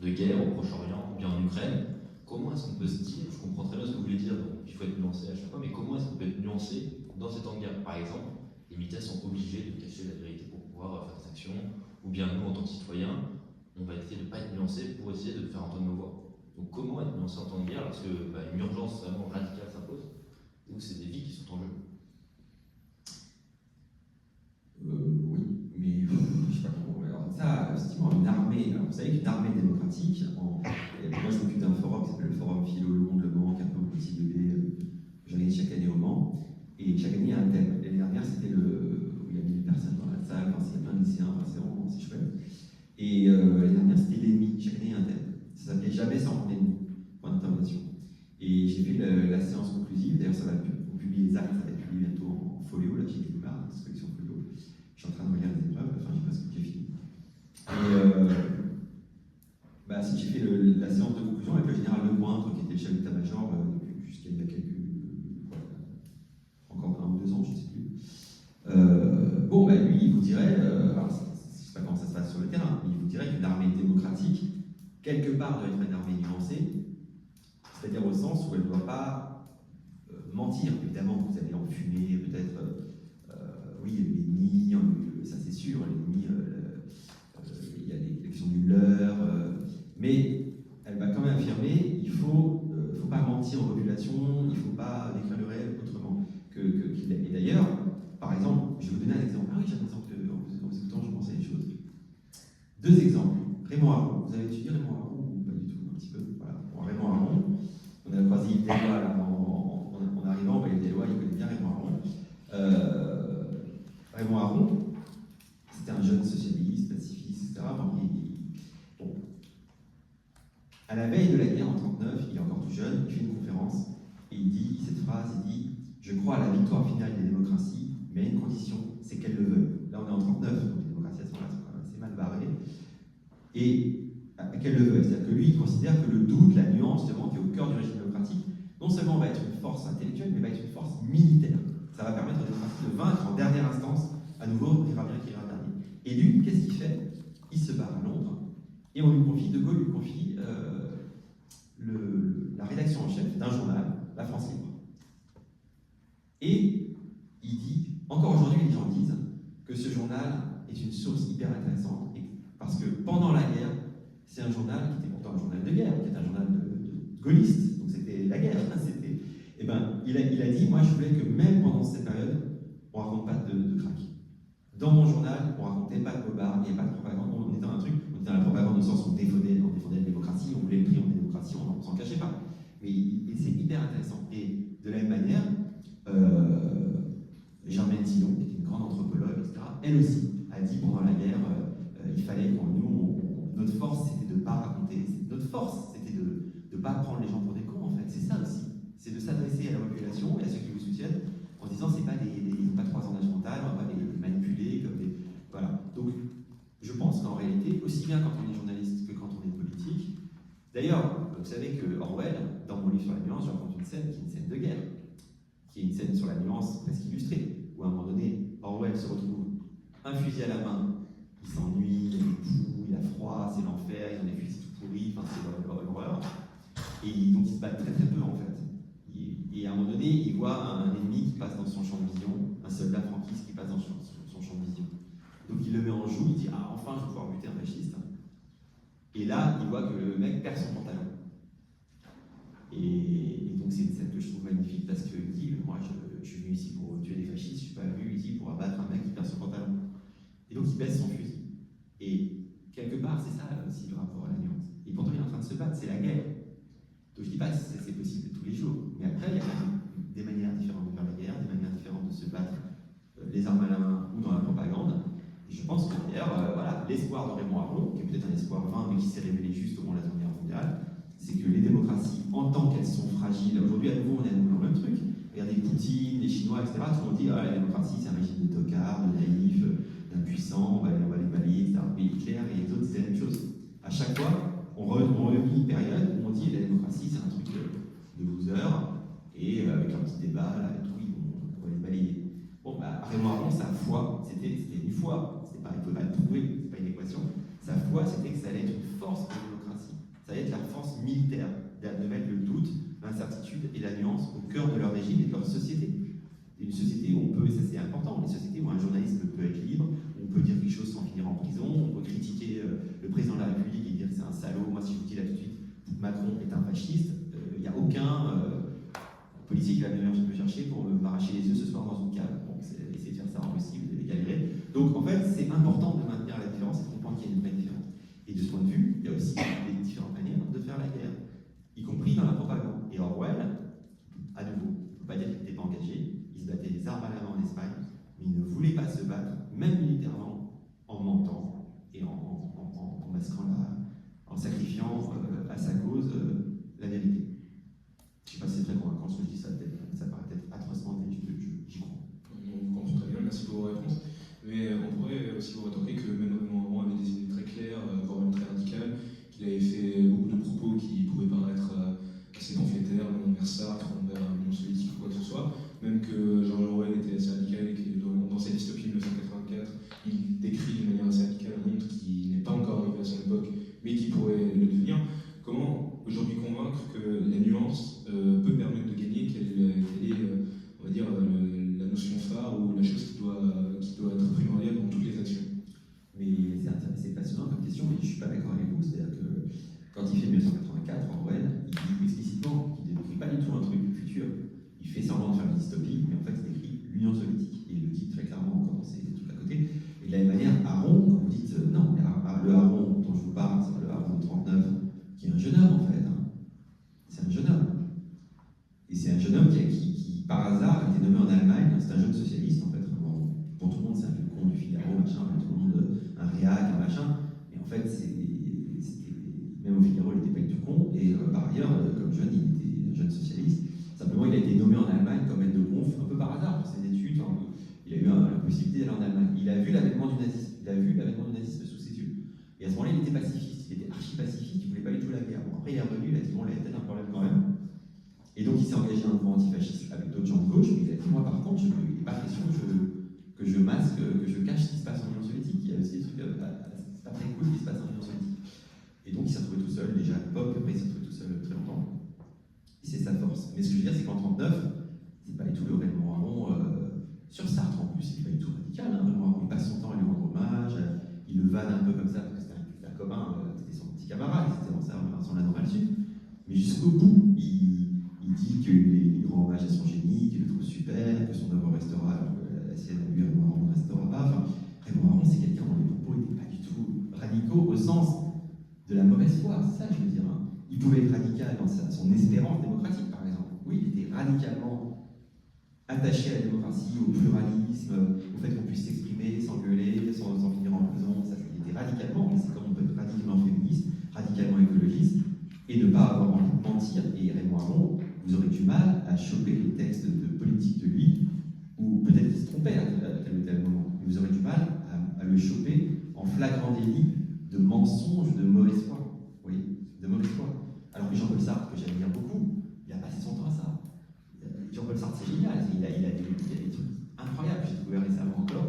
de guerre au Proche-Orient ou bien en Ukraine, comment est-ce qu'on peut se dire, je comprends très bien ce que vous voulez dire, donc il faut être nuancé à chaque fois, mais comment est-ce qu'on peut être nuancé dans ces temps de guerre? Par exemple, les militaires sont obligés de cacher la vérité pour pouvoir faire des actions, ou bien nous, en tant que citoyens, on va essayer de ne pas être nuancé pour essayer de faire entendre nos voix. Donc comment être nuancé en temps de guerre lorsque une urgence vraiment radicale s'impose, et où c'est des vies qui sont en jeu? Oui, mais je sais pas comment. Alors, ça, effectivement, une armée, alors, vous savez qu'une armée démocratique, moi je m'occupe d'un forum qui s'appelle le Forum Philo Le Monde Le Mans, qui est un peu au petit bébé, j'organise chaque année au Mans, et chaque année il y a un thème. L'année dernière, c'était où il y a 1000 personnes dans la salle, enfin, c'est plein de lycéens, enfin, c'est chouette. Et l'année dernière, c'était l'ennemi, chaque année il y a un thème. Ça s'appelait Jamais sans l'ennemi, point d'interrogation. Et j'ai fait la séance conclusive, d'ailleurs, on publie les actes, ça va être publié bientôt en folio, là, j'ai découvert, la collection folio. Je suis en train de regarder les épreuves, enfin j'ai presque fini. Et si j'ai fait la séance de conclusion avec le général Lecointre, qui était le chef d'état-major jusqu'à il y a encore 1 ou 2 ans, je ne sais plus. Lui, il vous dirait, alors je ne sais pas comment ça se passe sur le terrain, mais il vous dirait qu'une armée démocratique, quelque part, doit être une armée nuancée, c'est-à-dire au sens où elle ne doit pas mentir. Évidemment, vous allez enfumer peut-être. Oui, l'ennemi, ça c'est sûr, l'ennemi, il y a des questions du leurre, mais elle va quand même affirmer il ne faut pas mentir aux populations, il ne faut pas décrire le réel autrement qu'il est. Et d'ailleurs, par exemple, je vais vous donner un exemple. Ah oui, j'ai un exemple, en vous écoutant, je pensais à des choses. 2 exemples. Raymond Aron, vous avez étudié Raymond Aron ou pas du tout? Un petit peu, voilà. Bon, Raymond Aron, on a croisé Yves Deslois là, en arrivant, Yves Deslois, il connaît bien Raymond Aron. Raymond Aron, c'était un jeune socialiste, pacifiste, etc. À la veille de la guerre en 1939, il est encore tout jeune, il fait une conférence et il dit cette phrase, il dit « Je crois à la victoire finale des démocraties, mais à une condition, c'est qu'elles le veuillent. » Là on est en 1939, donc les démocraties à ce moment-là sont assez mal barrées. Et qu'elles le veuillent, c'est-à-dire que lui, il considère que le doute, la nuance, justement, qui est au cœur du régime démocratique, non seulement va être une force intellectuelle, mais va être une force militaire. Ça va permettre aux démocraties de vaincre en dernière instance, à nouveau, qui ira bien dernier. Et lui, qu'est-ce qu'il fait? Il se barre à Londres, et on lui confie, De Gaulle lui confie la rédaction en chef d'un journal, La France Libre. Et il dit, encore aujourd'hui, les gens disent que ce journal est une source hyper intéressante, parce que pendant la guerre, c'est un journal qui était pourtant un journal de guerre, qui était un journal de gaulliste, donc c'était la guerre. Il a dit, moi je voulais que même pendant cette période, on ne raconte pas de crack. Dans mon journal, on ne racontait pas de bobards, il n'y avait pas de propagande, on était dans un truc, on était dans la propagande au sens où on défendait la démocratie, on voulait le triomphe de la démocratie, on ne s'en cachait pas. Mais c'est hyper intéressant. Et de la même manière, Germaine Tillon, qui était une grande anthropologue, etc., elle aussi a dit pendant la guerre, il fallait notre force c'était de ne pas raconter, notre force c'était de ne pas prendre les gens pour des cons en fait, c'est ça aussi, c'est de s'adresser à la population et à ceux qui vous soutiennent en disant c'est pas pas 3 ans d'âge mental, on va pas les manipuler comme des. Voilà. Donc je pense qu'en réalité, aussi bien quand on est journaliste que quand on est politique, d'ailleurs, vous savez que Orwell, dans mon livre sur la nuance, je raconte une scène qui est une scène de guerre, qui est une scène sur la nuance presque illustrée, où à un moment donné, Orwell se retrouve un fusil à la main, il s'ennuie, il a des poux, il a froid, c'est l'enfer, ils ont des fusils tout pourris, enfin c'est l'horreur. Et donc ils se battent très très peu en fait. Et à un moment donné, il voit un ennemi qui passe dans son champ de vision, un soldat franquiste qui passe dans son champ de vision. Donc il le met en joue, il dit ah enfin je vais pouvoir buter un fasciste. Et là, il voit que le mec perd son pantalon. Et donc c'est une scène que je trouve magnifique parce qu'il dit moi je suis venu ici pour tuer des fascistes, je suis pas venu ici pour abattre un mec qui perd son pantalon. Et donc il baisse son fusil. Et quelque part c'est ça aussi le rapport à la nuance. Et pourtant il est en train de se battre, c'est la guerre. Donc je dis pas que c'est possible tous les jours, mais après il y a quand même des manières différentes de faire la guerre, des manières différentes de se battre, les armes à la main ou dans la propagande. Et je pense que d'ailleurs, voilà, l'espoir de Raymond Aron, qui est peut-être un espoir vain, mais qui s'est révélé juste au moment de la Seconde Guerre mondiale, c'est que les démocraties, en tant qu'elles sont fragiles, aujourd'hui à nouveau on est dans le même truc, regardez Poutine, les Chinois, etc., tout le monde dit ah, la démocratie c'est un régime de tocards, de naïfs, d'impuissants, on va les balayer, etc. Mais Hitler et les autres c'est la même chose. À chaque fois, on revit une période où on dit la démocratie c'est un truc de loser, et avec un petit débat là et tout, on va les balayer. Bon, bah, Raymond Aron, sa foi, c'était une foi, il ne pouvait pas le prouver, c'est pas une équation. Sa foi, c'était que ça allait être une force de la démocratie, ça allait être la force militaire, de mettre le doute, l'incertitude et la nuance au cœur de leur régime et de leur société. Et une société où on peut, et ça c'est important, une société où un journaliste peut être libre, où on peut dire quelque chose sans finir en prison, on peut critiquer le président de la République et dire que c'est un salaud. Moi, si je vous dis là tout de suite, Macron est un fasciste, il n'y a aucun policier qui va venir me chercher pour m'arracher les yeux ce soir dans une cave. Bon, c'est essayer de faire ça impossible, de les galérer. Donc en fait, c'est important de maintenir la différence et de comprendre qu'il y a une vraie différence. Et de ce point de vue, il y a aussi des différentes manières de faire la guerre, y compris dans la propagande. Et Orwell, à nouveau, on ne peut pas dire qu'il n'était pas engagé, il se battait les armes à la main en Espagne, mais il ne voulait pas se battre, même militairement, en mentant et en masquant en sacrifiant à sa cause la vérité. Je ne sais pas si c'est très convaincant ce que je dis, ça paraît peut-être atrocement délicat, j'y crois. On comprend très bien, merci pour vos réponses. Mais on pourrait aussi vous rétorquer que même Raymond Aron avait des idées très claires, voire même très radicales, qu'il avait fait beaucoup de propos qui pouvaient paraître assez pamphlétaires, envers Sartre, envers l'Union soviétique ou quoi que ce soit. Même que George Orwell était assez radical et que dans sa dystopie 1984, il décrit d'une manière assez radicale un monde qui n'est pas encore arrivé à son époque, mais qui pourrait le devenir. Comment aujourd'hui convaincre que la nuance peut permettre de gagner, quelle est on va dire, la notion phare ou la chose qui doit être primordiale dans toutes les actions? Mais c'est passionnant comme question, mais je ne suis pas d'accord avec vous. C'est-à-dire que quand il fait 1984, Orwell, il dit explicitement qu'il ne décrit pas du tout un truc futur. Il fait semblant de faire une dystopie, mais en fait il décrit l'Union soviétique. Et il le dit très clairement quand c'est tout à côté. Et de la même manière, Aron, quand vous dites non, le Aron dont je vous parle, c'est le Aron de 39, qui est un jeune homme en fait. Hein. C'est un jeune homme. Et c'est un jeune homme qui par hasard, a été nommé en Allemagne. C'est un jeune socialiste en fait. Bon, pour tout le monde, c'est un peu con du Figaro, machin, tout le monde, un réac, un machin. Mais en fait, même au Figaro, il n'était pas du tout con. Et par ailleurs, comme jeune, il était un jeune socialiste. Simplement, il a été nommé en Allemagne comme aide de conf, un peu par hasard pour ses études. Enfin, il a eu la possibilité d'aller en Allemagne. Il a vu l'avènement du nazisme. Il a vu l'avènement du nazisme sous ses yeux. Et à ce moment-là, il était pacifiste. Il était archi-pacifiste. Il ne voulait pas du tout la guerre. Bon, après, il est revenu. Il a dit bon, il y a peut-être un problème quand même. Et donc, il s'est engagé dans un mouvement antifasciste avec d'autres gens de gauche. Mais il a dit moi, par contre, il n'est pas question que je masque, que je cache ce qui se passe en Union soviétique. Il y a aussi des trucs, c'est pas très cool ce qui se passe en Union soviétique. Et donc, il s'est retrouvé tout seul, déjà à l'époque. Après, il s'est retrouvé tout seul très longtemps. Et c'est sa force. Mais ce que je veux dire, c'est qu'en 1939, c'est pas du tout le Raymond Aron sur Sartre en plus, il n'est pas du tout radical. Hein. Raymond Aron, il passe son temps à lui rendre hommage, il le vanne un peu comme ça, parce que c'était un copain, c'était son petit camarade, c'était dans son anneau mal su. Mais jusqu'au bout, il dit qu'il rend hommage à son génie, qu'il le trouve super, que son œuvre restera, alors que la sienne, lui, Raymond Aron ne restera pas. Enfin, Raymond Aron, c'est quelqu'un dont les propos n'étaient pas du tout radicaux au sens de la mauvaise foi, c'est ça que je veux dire. Hein. Il pouvait être radical dans son espérance démocratique, par exemple. Oui, il était radicalement attaché à la démocratie, au pluralisme, au fait qu'on puisse s'exprimer, s'engueuler, sans finir en prison. Ça, il était radicalement, mais c'est comme on peut être radicalement féministe, radicalement écologiste, et ne pas avoir envie de mentir. Et Raymond Aron, vous aurez du mal à choper les textes de politique de lui, ou peut-être qu'il se trompait à tel ou tel moment, mais vous aurez du mal à le choper en flagrant délit de mensonges, de mauvaise foi. Oui, de mauvaise foi. Alors que Jean-Paul Sartre, que j'aime bien beaucoup, il a passé son temps à ça. Jean-Paul Sartre, c'est génial, il a des trucs incroyables, j'ai découvert récemment encore.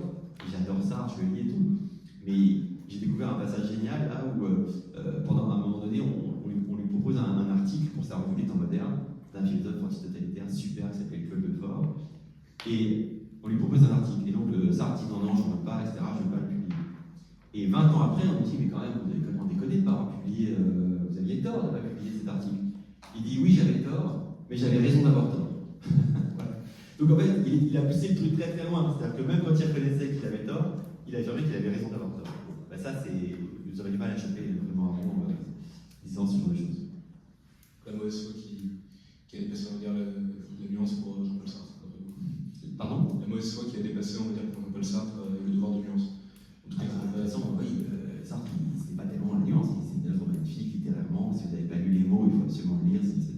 moderne, d'un philosophe antitotalitaire super qui s'appelle Claude Lefort. Et on lui propose un article. Et donc, cet article, non, je ne veux pas, etc., je ne veux pas le publier. Et 20 ans après, on me dit, mais quand même, vous avez complètement déconné de ne pas avoir publié, vous aviez tort de ne pas publier cet article. Il dit, oui, j'avais tort, mais j'avais raison d'avoir tort. Voilà. Donc en fait, il a poussé le truc très très loin. C'est-à-dire que même quand il reconnaissait qu'il avait tort, il a affirmé qu'il avait raison d'avoir tort. Ben ça, vous aurez du mal à choper vraiment avant disant ce genre de choses. La mauvaise foi qui a dépassé, on va dire, la nuance pour Jean-Paul Sartre. Pardon? La mauvaise foi qui a dépassé, on va dire, pour Jean-Paul Sartre le devoir de nuance. En tout cas, de toute façon, oui, Sartre, c'était pas tellement la nuance, c'est une œuvre magnifique, littérairement. Si vous n'avez pas lu les mots, il faut absolument le lire. C'est